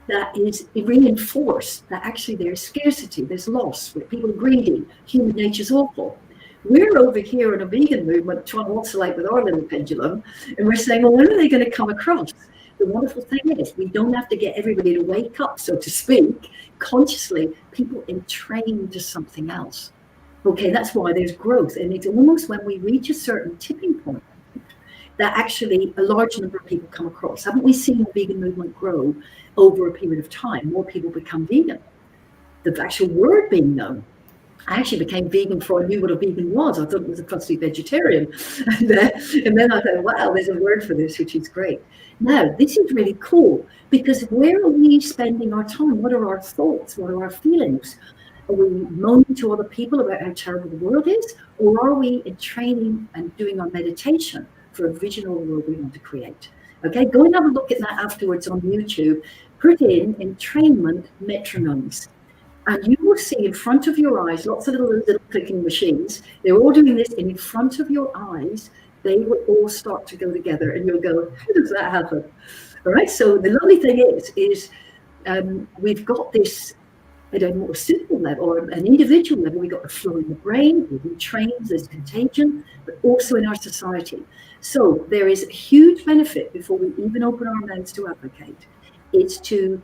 that is reinforced that actually there's scarcity, there's loss, where people are greedy, human nature's awful. We're over here in a vegan movement trying to oscillate with our little pendulum, and we're saying, well, when are they going to come across? The wonderful thing is we don't have to get everybody to wake up, so to speak, consciously. People entrain to something else. Okay, that's why there's growth. And it's almost when we reach a certain tipping point that actually a large number of people come across. Haven't we seen the vegan movement grow over a period of time? More people become vegan. The actual word being known. I actually became vegan before I knew what a vegan was. I thought it was a fussy vegetarian. And then I thought, wow, there's a word for this, which is great. Now, this is really cool, because where are we spending our time? What are our thoughts? What are our feelings? Are we moaning to other people about how terrible the world is? Or are we in training and doing our meditation for a vision of the world we want to create? Okay, go and have a look at that afterwards on YouTube. Put in entrainment metronomes. And you will see in front of your eyes lots of little clicking machines. They're all doing this, and in front of your eyes, they will all start to go together, and you'll go, how does that happen? All right, so the lovely thing is we've got this at a more simple level or an individual level. We've got the flow in the brain, we've trained, there's contagion, but also in our society. So there is a huge benefit before we even open our mouths to advocate. It's to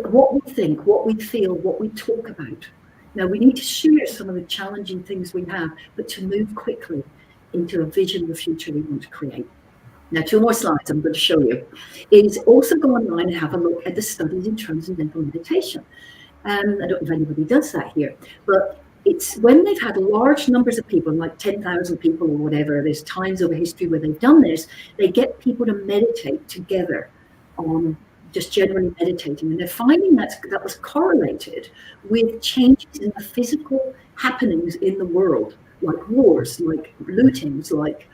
what we think, what we feel, what we talk about. Now, we need to share some of the challenging things we have, but to move quickly into a vision of the future we want to create. Now, 2 more slides I'm going to show you. Is also go online and have a look at the studies in transcendental meditation. I don't know if anybody does that here, but it's when they've had large numbers of people, like 10,000 people or whatever, there's times over history where they've done this, they get people to meditate together on just generally meditating, and they're finding that was correlated with changes in the physical happenings in the world, like wars, like lootings, like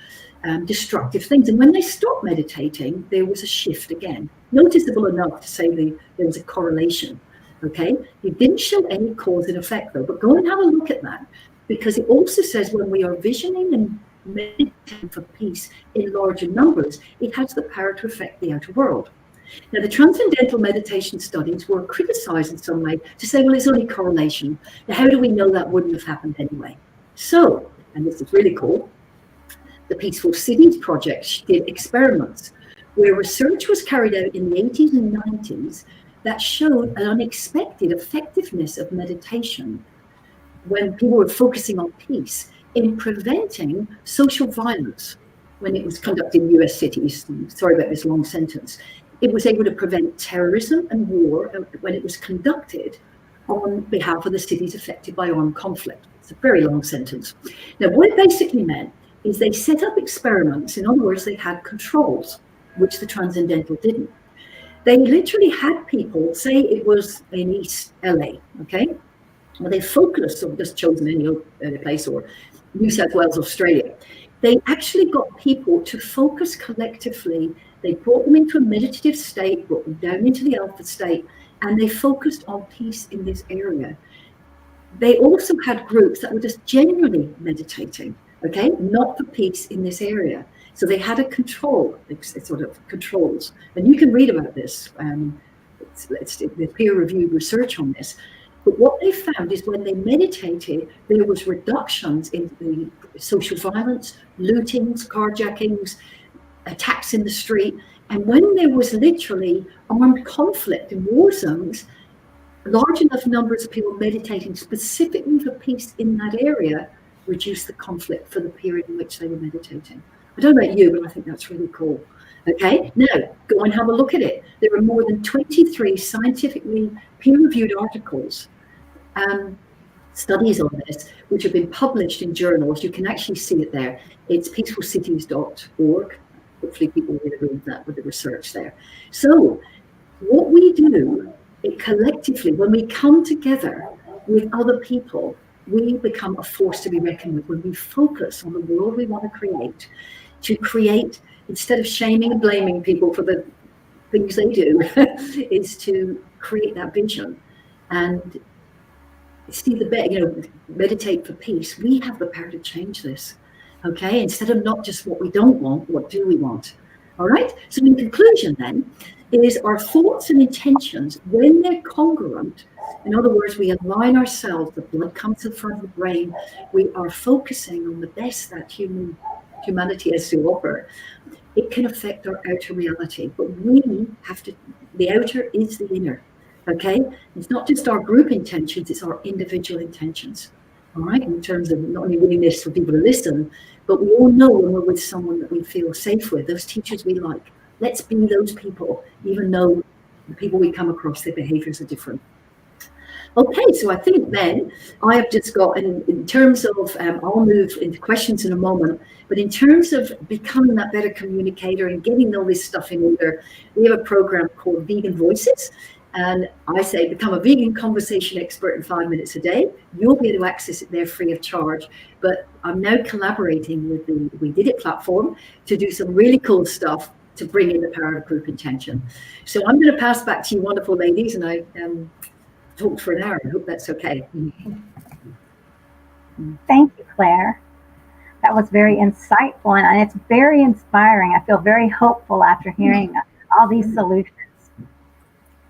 destructive things. And when they stopped meditating, there was a shift again, noticeable enough to say there was a correlation. Okay, it didn't show any cause and effect though, but go and have a look at that, because it also says when we are visioning and meditating for peace in larger numbers, it has the power to affect the outer world. Now, the transcendental meditation studies were criticized in some way to say, well, it's only correlation. Now, how do we know that wouldn't have happened anyway? So, and this is really cool, the Peaceful Cities Project did experiments where research was carried out in the 80s and 90s that showed an unexpected effectiveness of meditation when people were focusing on peace in preventing social violence when it was conducted in US cities. Sorry about this long sentence. It was able to prevent terrorism and war when it was conducted on behalf of the cities affected by armed conflict. It's a very long sentence. Now, what it basically meant is they set up experiments. In other words, they had controls, which the transcendental didn't. They literally had people, say it was in East LA, okay? Well, they focused on just chosen any place, or New South Wales, Australia. They actually got people to focus collectively. They brought them into a meditative state, brought them down into the alpha state, and they focused on peace in this area. They also had groups that were just genuinely meditating, okay, not for peace in this area. So they had a control, sort of controls. And you can read about this. It's the peer-reviewed research on this. But what they found is when they meditated, there was reductions in the social violence, lootings, carjackings, attacks in the street. And when there was literally armed conflict in war zones, large enough numbers of people meditating specifically for peace in that area reduced the conflict for the period in which they were meditating. I don't know about you, but I think that's really cool. Okay, now go and have a look at it. There are more than 23 scientifically peer-reviewed articles, studies on this, which have been published in journals. You can actually see it there. It's peacefulcities.org. Hopefully people will read that with the research there. So what we do collectively, when we come together with other people, we become a force to be reckoned with. When we focus on the world we want to create, instead of shaming and blaming people for the things they do, is to create that vision and see meditate for peace. We have the power to change this, okay? Instead of not just what we don't want, what do we want? All right, so in conclusion then, is our thoughts and intentions, when they're congruent, in other words, we align ourselves, the blood comes in front of the brain, we are focusing on the best that humanity has to offer, it can affect our outer reality. But we have to, the outer is the inner, okay? It's not just our group intentions, it's our individual intentions, all right? In terms of not only willingness for people to listen, but we all know when we're with someone that we feel safe with, those teachers we like. Let's be those people, even though the people we come across, their behaviors are different. Okay, so I think then I have just got, in terms of, I'll move into questions in a moment, but in terms of becoming that better communicator and getting all this stuff in order, we have a program called Vegan Voices. And I say, become a vegan conversation expert in 5 minutes a day. You'll be able to access it there free of charge. But I'm now collaborating with the We Did It platform to do some really cool stuff to bring in the power of group intention. So I'm going to pass back to you wonderful ladies, and I talked for an hour. I hope that's okay. Thank you, Claire. That was very insightful and it's very inspiring. I feel very hopeful after hearing all these solutions.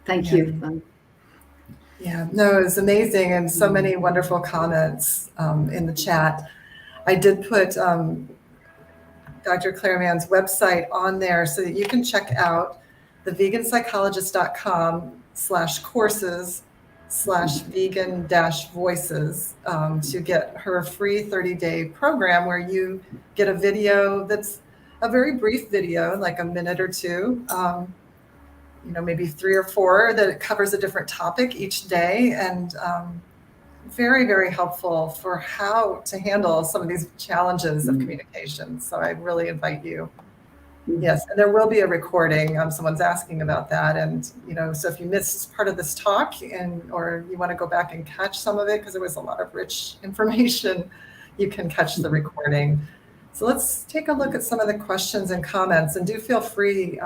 Thank you. Yeah, no, it was amazing, and so many wonderful comments in the chat. I did put Dr. Clare Mann's website on there so that you can check out the veganpsychologist.com/courses/vegan-voices to get her free 30-day program where you get a video that's a very brief video, like a minute or two, maybe 3 or 4 that covers a different topic each day, and very, very helpful for how to handle some of these challenges of communication. So I really invite you. Yes, and there will be a recording. Someone's asking about that, and so if you missed part of this talk, or you want to go back and catch some of it because there was a lot of rich information, you can catch the recording. So let's take a look at some of the questions and comments, and do feel free.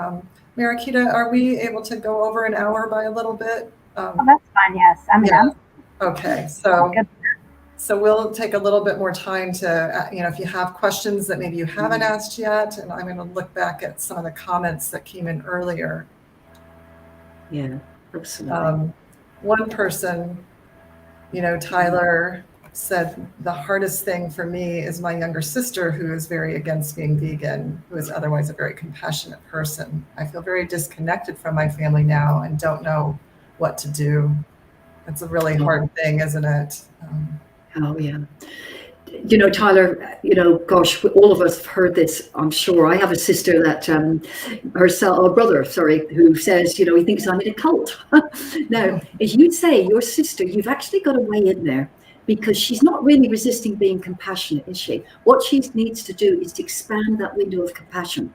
Mariquita, are we able to go over an hour by a little bit? Oh, that's fine. Yes, Okay, so we'll take a little bit more time to, if you have questions that maybe you haven't asked yet, and I'm going to look back at some of the comments that came in earlier. Yeah, absolutely. One person, Tyler, said, the hardest thing for me is my younger sister, who is very against being vegan, who is otherwise a very compassionate person. I feel very disconnected from my family now and don't know what to do. It's a really hard thing, isn't it? Oh, yeah. Tyler, gosh, all of us have heard this, I'm sure. I have a sister that brother, who says, he thinks I'm in a cult. Now, as you'd say, your sister, you've actually got a way in there, because she's not really resisting being compassionate, is she? What she needs to do is to expand that window of compassion.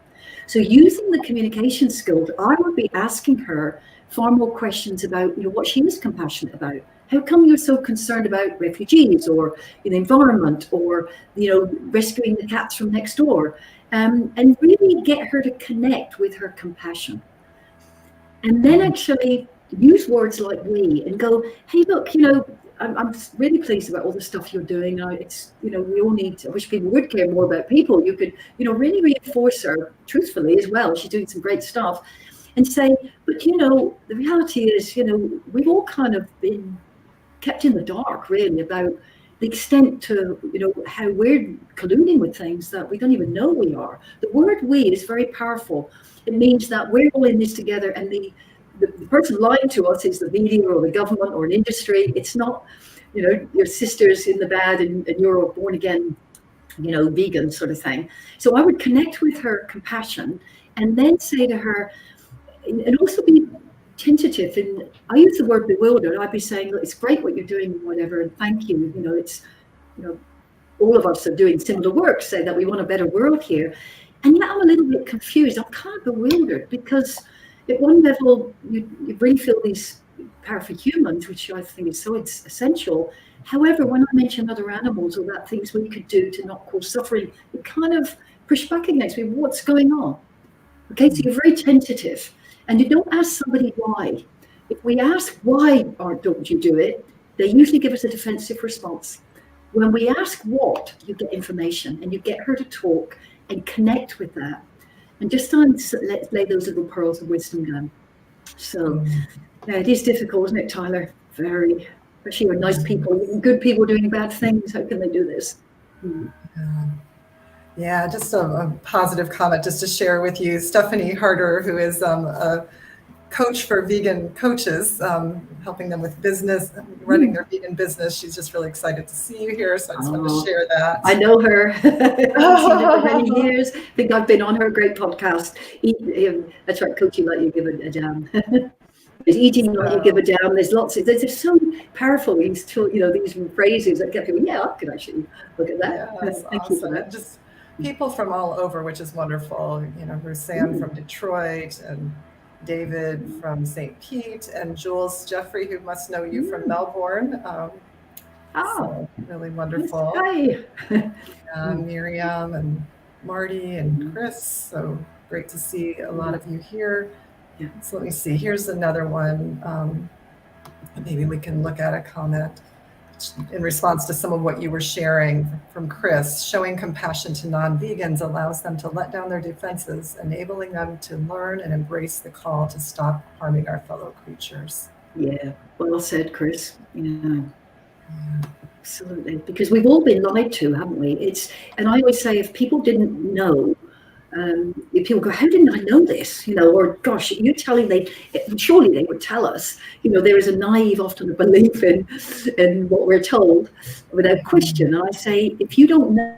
So using the communication skills, I would be asking her far more questions about, what she is compassionate about. How come you're so concerned about refugees or the environment or, rescuing the cats from next door? And really get her to connect with her compassion. And then actually use words like we and go, hey, look, I'm really pleased about all the stuff you're doing. We all need to, I wish people would care more about people. You could, really reinforce her truthfully as well. She's doing some great stuff. And say, but the reality is, we've all kind of been kept in the dark, really, about the extent to, how we're colluding with things that we don't even know we are. The word we is very powerful. It means that we're all in this together, and the person lying to us is the media or the government or an industry. It's not, your sister's in the bad and you're a born again, vegan sort of thing. So I would connect with her compassion and then say to her, and also be tentative. And I use the word bewildered. I'd be saying, look, it's great what you're doing, whatever, and thank you. It's, all of us are doing similar work, say that we want a better world here. And yet I'm a little bit confused. I'm kind of bewildered, because at one level, you really feel these powerful humans, which I think is so essential. However, when I mention other animals or that things we could do to not cause suffering, you kind of push back against me. What's going on? Okay, so you're very tentative. And you don't ask somebody why. If we ask why don't you do it, they usually give us a defensive response. When we ask what, you get information, and you get her to talk and connect with that. And just let's lay those little pearls of wisdom down. So it is difficult, isn't it, Tyler? Very. Especially when nice people, good people doing bad things. How can they do this? Yeah, just a positive comment just to share with you. Stephanie Harder, who is a coach for vegan coaches, helping them with business, running their vegan business. She's just really excited to see you here, so I just wanted to share that. I know her. I've seen her for many years. I think I've been on her great podcast. That's right, coaching like you give a damn. There's eating like you give a damn. There's lots of, there's so powerful these phrases that get people, yeah, I could actually look at that. Yeah, Thank awesome. you for that. Just people from all over, which is wonderful. Roseanne from Detroit, and David from St. Pete, and Jules Jeffrey, who must know you from Melbourne. So really wonderful. Hi. Miriam and Marty and Chris. So great to see a lot of you here. Yeah. So let me see, here's another one. Maybe we can look at a comment in response to some of what you were sharing from Chris. Showing compassion to non-vegans allows them to let down their defenses, enabling them to learn and embrace the call to stop harming our fellow creatures. Yeah, well said, Chris. Yeah, absolutely. Because we've all been lied to, haven't we? And I always say, if people didn't know, if people go, how didn't I know this? Or gosh, you're telling surely they would tell us. There is a naive, often a belief in what we're told without question. And I say, if you don't know,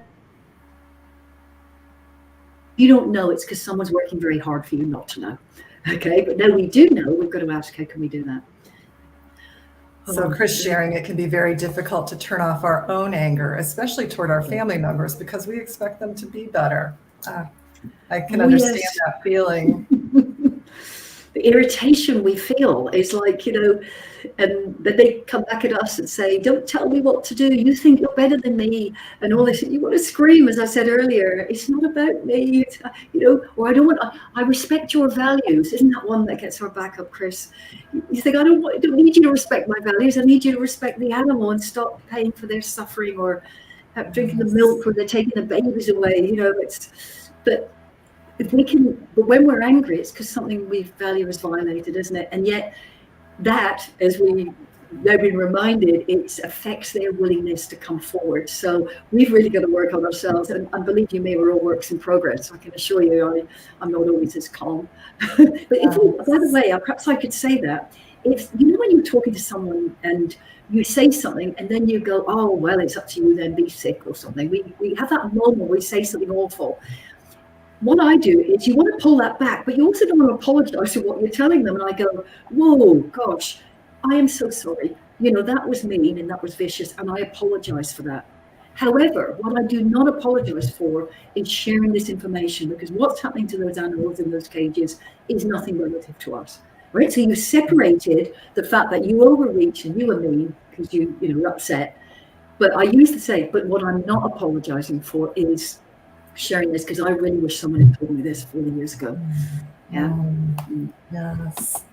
it's because someone's working very hard for you not to know. Okay, but now we do know, we've got to ask, how can we do that? So Chris sharing, it can be very difficult to turn off our own anger, especially toward our family members, because we expect them to be better. I can understand that feeling. The irritation we feel is like, and then they come back at us and say, don't tell me what to do. You think you're better than me and all this. You want to scream, as I said earlier, it's not about me, or I respect your values. Isn't that one that gets our back up, Chris? You think, I don't need you to respect my values. I need you to respect the animal and stop paying for their suffering or drinking the milk or they're taking the babies away. But when we're angry, it's because something we value is violated, isn't it? And yet that, as we've been reminded, it affects their willingness to come forward. So we've really got to work on ourselves. And believe you me, we're all works in progress. I can assure you, I'm not always as calm. But by the way, perhaps I could say that, if when you're talking to someone and you say something and then you go, oh, well, it's up to you then, be sick or something. We have that moment where we say something awful. What I do is you want to pull that back, but you also don't want to apologize for what you're telling them. And I go, whoa, gosh, I am so sorry. That was mean and that was vicious, and I apologize for that. However, what I do not apologize for is sharing this information, because what's happening to those animals in those cages is nothing relative to us, right? So you separated the fact that you overreach and you were mean because you're upset. But I used to say, but what I'm not apologizing for is sharing this, because I really wish someone had told me this 40 years ago. Yeah. Yes.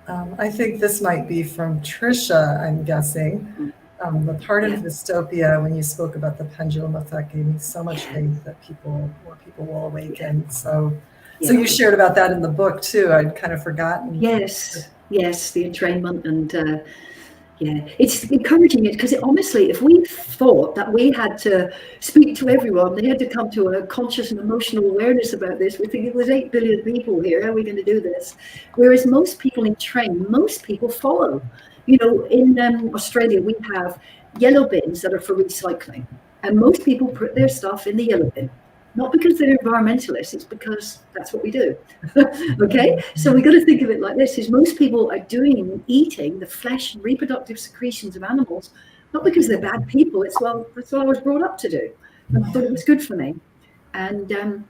I think this might be from Trisha, I'm guessing. The part of Vystopia, when you spoke about the pendulum effect, gave me so much faith that more people will awaken. So you shared about that in the book too. I'd kind of forgotten. Yes, the entrainment and it's encouraging it, because honestly, if we thought that we had to speak to everyone, they had to come to a conscious and emotional awareness about this, we think there's 8 billion people here, how are we going to do this? Whereas most people most people follow. In Australia, we have yellow bins that are for recycling, and most people put their stuff in the yellow bin. Not because they're environmentalists, it's because that's what we do. Okay, so we got to think of it like this: is most people are eating the flesh and reproductive secretions of animals, not because they're bad people. That's what I was brought up to do. I thought it was good for me, and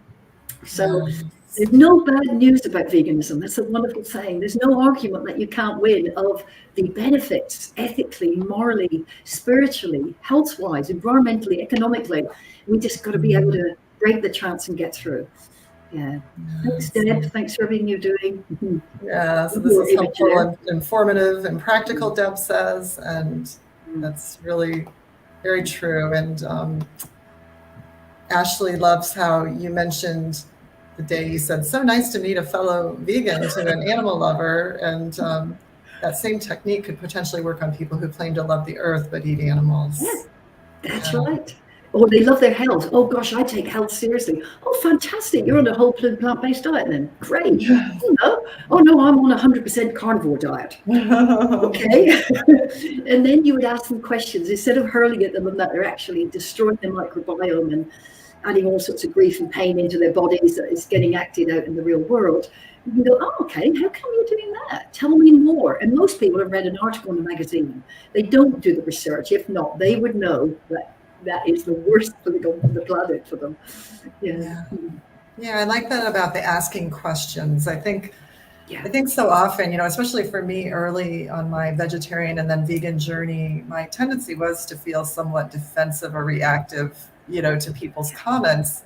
so there's no bad news about veganism. That's a wonderful saying. There's no argument that you can't win of the benefits, ethically, morally, spiritually, health-wise, environmentally, economically. We just got to be able to break the trance and get through. Yeah. Thanks, Deb. Thanks for everything you're doing. Yeah, so this is helpful and informative and practical, Deb says, and that's really very true. And Ashley loves how you mentioned the day you said, so nice to meet a fellow vegan, to an animal lover. And that same technique could potentially work on people who claim to love the earth but eat animals. Yeah, that's right. Or they love their health. Oh gosh, I take health seriously. Oh, fantastic. You're on a whole plant-based diet then. Great. Oh no, I'm on a 100% carnivore diet. Okay. And then you would ask them questions instead of hurling at them and that they're actually destroying their microbiome and adding all sorts of grief and pain into their bodies that is getting acted out in the real world. You can go, oh, okay, how come you're doing that? Tell me more. And most people have read an article in a magazine. They don't do the research. If not, they would know that is the worst thing on the planet for them. Yeah, I like that about the asking questions. I think so often, especially for me early on my vegetarian and then vegan journey, my tendency was to feel somewhat defensive or reactive, to people's comments.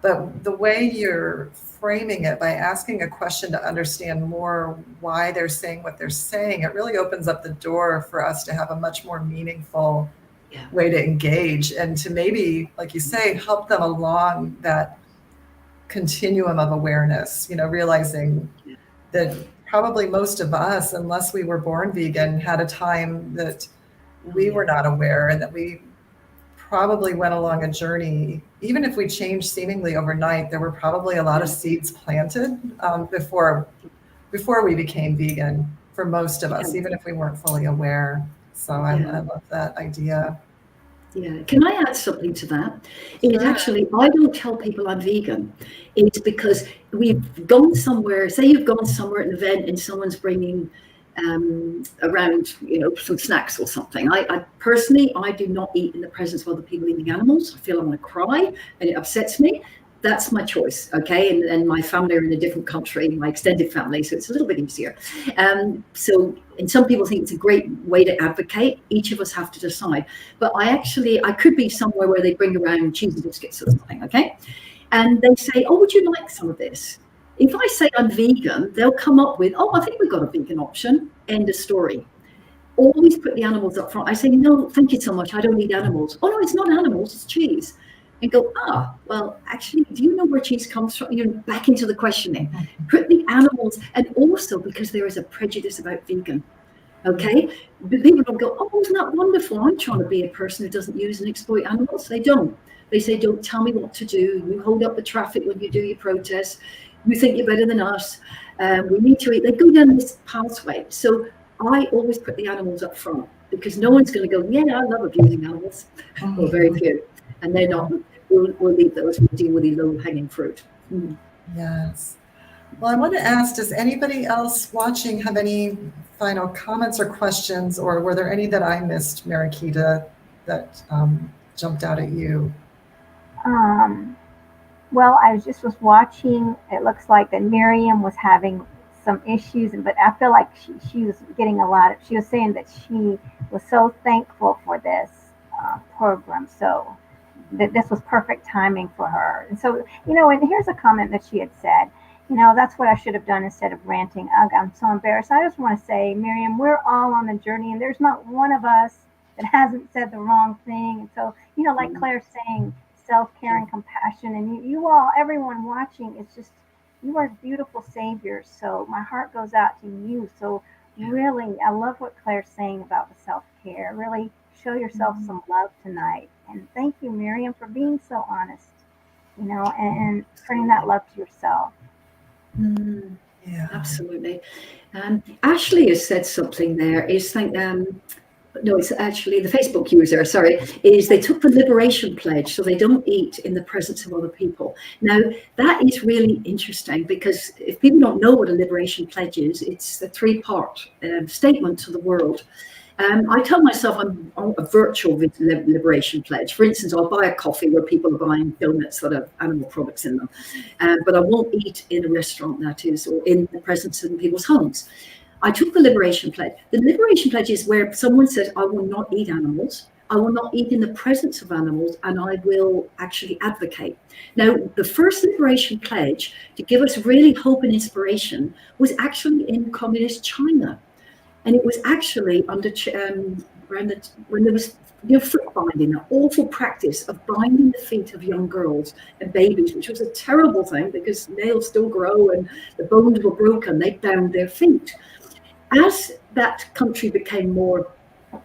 But the way you're framing it by asking a question to understand more why they're saying what they're saying, it really opens up the door for us to have a much more meaningful Yeah. way to engage and to maybe, like you say, help them along that continuum of awareness, realizing that probably most of us, unless we were born vegan, had a time that we were not aware, and that we probably went along a journey. Even if we changed seemingly overnight, there were probably a lot of seeds planted before we became vegan for most of us, even if we weren't fully aware. So I love that idea. Yeah, can I add something to that? It's actually, I don't tell people I'm vegan. It's because we've gone somewhere, say you've gone somewhere at an event and someone's bringing around, some snacks or something. I personally, I do not eat in the presence of other people eating animals. I feel I'm going to cry and it upsets me. That's my choice, okay? And my family are in a different country, my extended family, so it's a little bit easier. And some people think it's a great way to advocate. Each of us have to decide. But I could be somewhere where they bring around cheesy biscuits or something, okay? And they say, oh, would you like some of this? If I say I'm vegan, they'll come up with, oh, I think we've got a vegan option. End of story. Always put the animals up front. I say, no, thank you so much. I don't eat animals. Oh, no, it's not animals, it's cheese. And go, well, actually, do you know where cheese comes from? You're back into the questioning. Put the animals, and also because there is a prejudice about vegan. Okay, but people don't go, oh, isn't that wonderful? I'm trying to be a person who doesn't use and exploit animals. They don't. They say, don't tell me what to do. You hold up the traffic when you do your protests. You think you're better than us. We need to eat. They go down this pathway. So I always put the animals up front because no one's going to go, yeah, I love abusing animals. Or very few. And they're not. We'll leave those. We'll deal with the low-hanging fruit. Yes. Well, I want to ask, does anybody else watching have any final comments or questions, or were there any that I missed, Marikita, that jumped out at you? Well, I was watching. It looks like that Miriam was having some issues, but I feel like she was getting a lot of. She was saying that she was so thankful for this program. So that this was perfect timing for her. And so, and here's a comment that she had said, that's what I should have done instead of ranting. Ugh, I'm so embarrassed. I just want to say, Miriam, we're all on the journey, and there's not one of us that hasn't said the wrong thing. And so, like Claire's saying, self-care and compassion, and you all, everyone watching, it's just, you are beautiful saviors. So my heart goes out to you. So really, I love what Claire's saying about the self-care. Really show yourself some love tonight. And thank you, Miriam, for being so honest, and spreading that love to yourself. Yeah, absolutely. Ashley has said something there. No, it's actually the Facebook user, sorry, is they took the liberation pledge, so they don't eat in the presence of other people. Now, that is really interesting because if people don't know what a liberation pledge is, it's a 3-part statement to the world. I tell myself I'm on a virtual liberation pledge. For instance, I'll buy a coffee where people are buying donuts that have animal products in them, but I won't eat in a restaurant, that is, or in the presence of people's homes. I took the liberation pledge. The liberation pledge is where someone says, I will not eat animals. I will not eat in the presence of animals, and I will actually advocate. Now, the first liberation pledge to give us really hope and inspiration was actually in communist China. And it was actually under when there was foot binding, an awful practice of binding the feet of young girls and babies, which was a terrible thing because nails still grow and the bones were broken. They bound their feet. As that country became more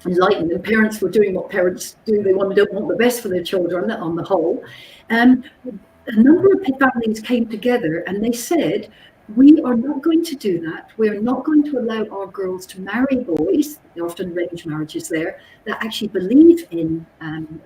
enlightened and parents were doing what parents do, they don't want the best for their children on the whole, a number of families came together and they said, we are not going to do that. We are not going to allow our girls to marry boys, often arranged marriages there, that actually believe in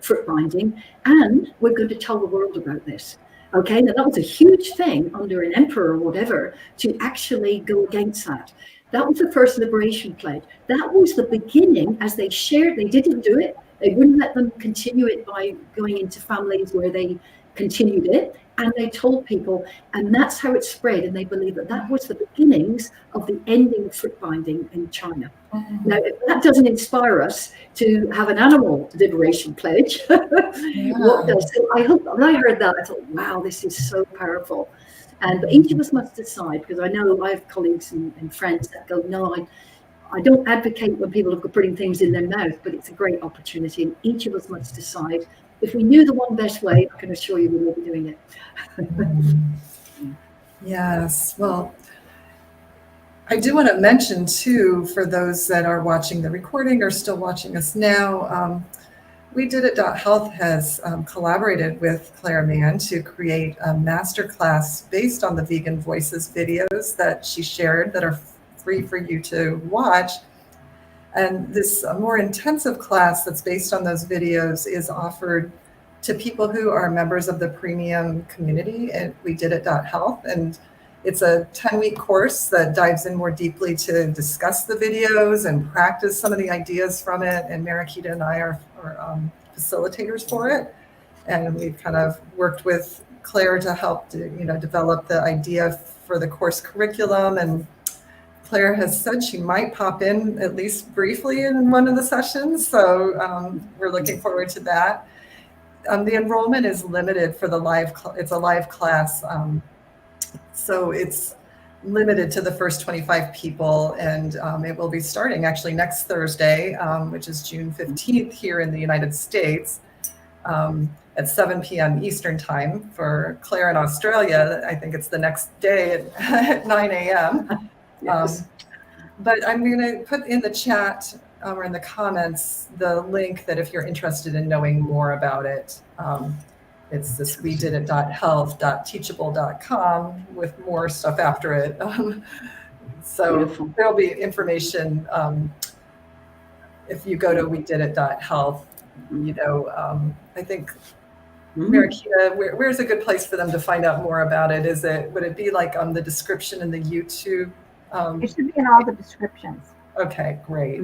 foot binding, and we're going to tell the world about this. Okay, now that was a huge thing under an emperor or whatever to actually go against that. That was the first liberation pledge. That was the beginning as they shared. They didn't do it. They wouldn't let them continue it by going into families where they continued it, and they told people, and that's how it spread. And they believe that that was the beginnings of the ending of fruit binding in China. Now, if that doesn't inspire us to have an animal liberation pledge, what does? So I hope, when I heard that, I thought, wow, this is so powerful. And but each of us must decide, because I know I have colleagues and friends that go, no, I don't advocate when people are putting things in their mouth, but it's a great opportunity, and each of us must decide. If we knew the one best way, I can assure you we will be doing it. Yes, well, I do want to mention too, for those that are watching the recording or still watching us now, We Did It Health has collaborated with Clare Mann to create a masterclass based on the Vegan Voices videos that she shared that are free for you to watch. And this more intensive class that's based on those videos is offered to people who are members of the premium community at We Did It Health. And it's a 10-week course that dives in more deeply to discuss the videos and practice some of the ideas from it. And Mariquita and I are facilitators for it. And we've kind of worked with Claire to help develop the idea for the course curriculum. And Claire has said she might pop in at least briefly in one of the sessions. So we're looking forward to that. The enrollment is limited for the it's a live class. So it's limited to the first 25 people, and it will be starting actually next Thursday, which is June 15th here in the United States at 7 p.m. Eastern time. For Claire in Australia, I think it's the next day at 9 a.m. Yes. But I'm going to put in the chat or in the comments the link that if you're interested in knowing more about it, it's this wedidit.health.teachable.com with more stuff after it. So Beautiful. there'll be information if you go to wedidit.health. I think Mariquita, where's a good place for them to find out more about it? Would it be like on the description in the YouTube? It should be in all the descriptions. Okay, great.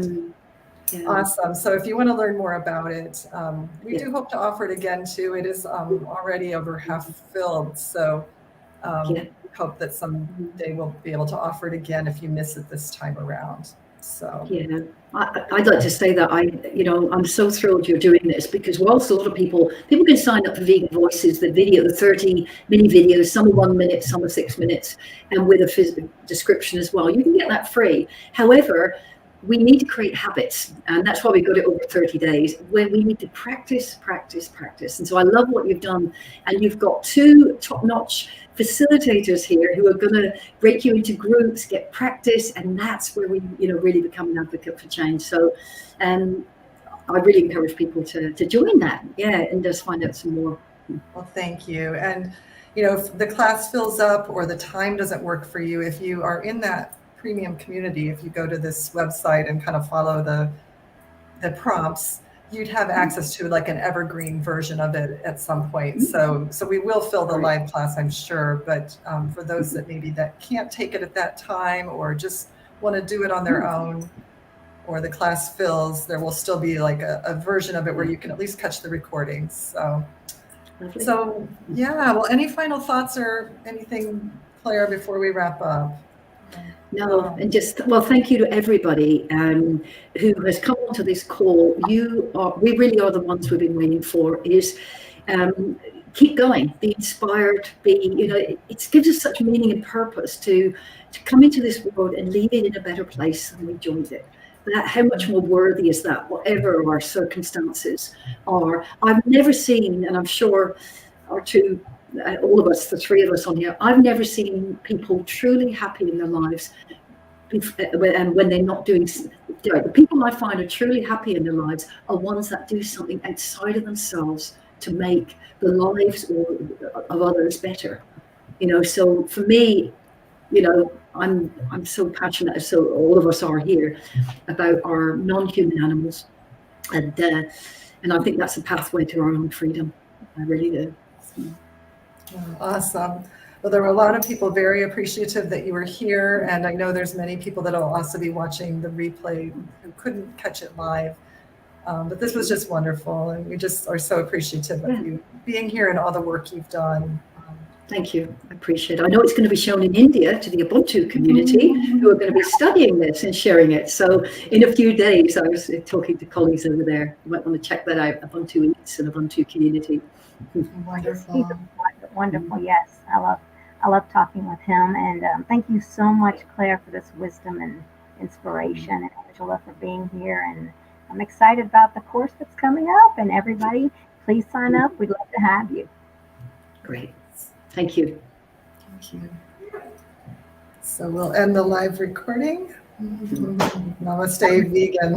Yeah. Awesome. So if you want to learn more about it, we do hope to offer it again too. It is already over half filled. So we hope that someday we'll be able to offer it again if you miss it this time around. So yeah, I'd like to say that I'm so thrilled you're doing this, because whilst a lot of people can sign up for Vegan Voices, the 30 mini videos, some are 1 minute, some are 6 minutes, and with a description as well. You can get that free. However, we need to create habits, and that's why we got it over 30 days, where we need to practice. And so I love what you've done, and you've got 2 top-notch facilitators here who are going to break you into groups, get practice, and that's where we really become an advocate for change. So I really encourage people to join that, and just find out some more. Well, thank you. And if the class fills up or the time doesn't work for you, if you are in that premium community, if you go to this website and kind of follow the prompts, you'd have access to like an evergreen version of it at some point. So we will fill the live class, I'm sure. But for those that maybe that can't take it at that time, or just want to do it on their own, or the class fills, there will still be like a version of it where you can at least catch the recordings. So yeah. Well, any final thoughts or anything, Claire, before we wrap up? No, and thank you to everybody who has come onto this call. We really are the ones we've been waiting for. Keep going, be inspired, it gives us such meaning and purpose to come into this world and leave it in a better place than we joined it. How much more worthy is that, whatever our circumstances are? I've never seen, and I'm sure all of us, the 3 of us on here, I've never seen people truly happy in their lives, and when they're not doing. The people I find are truly happy in their lives are ones that do something outside of themselves to make the lives of others better. So for me, I'm so passionate, so all of us are here, about our non-human animals, and I think that's a pathway to our own freedom. I really do. Awesome. Well, there were a lot of people very appreciative that you were here, and I know there's many people that will also be watching the replay who couldn't catch it live. But this was just wonderful, and we just are so appreciative of you being here and all the work you've done. Thank you. I appreciate it. I know it's going to be shown in India to the Ubuntu community who are going to be studying this and sharing it. So in a few days, I was talking to colleagues over there. You might want to check that out, Ubuntu Eats and Ubuntu Community. Wonderful. He's wonderful. Yes, I love talking with him. And thank you so much, Claire, for this wisdom and inspiration, and Angela for being here. And I'm excited about the course that's coming up. And everybody, please sign up. We'd love to have you. Great. Thank you. Thank you. So we'll end the live recording. Namaste, vegan.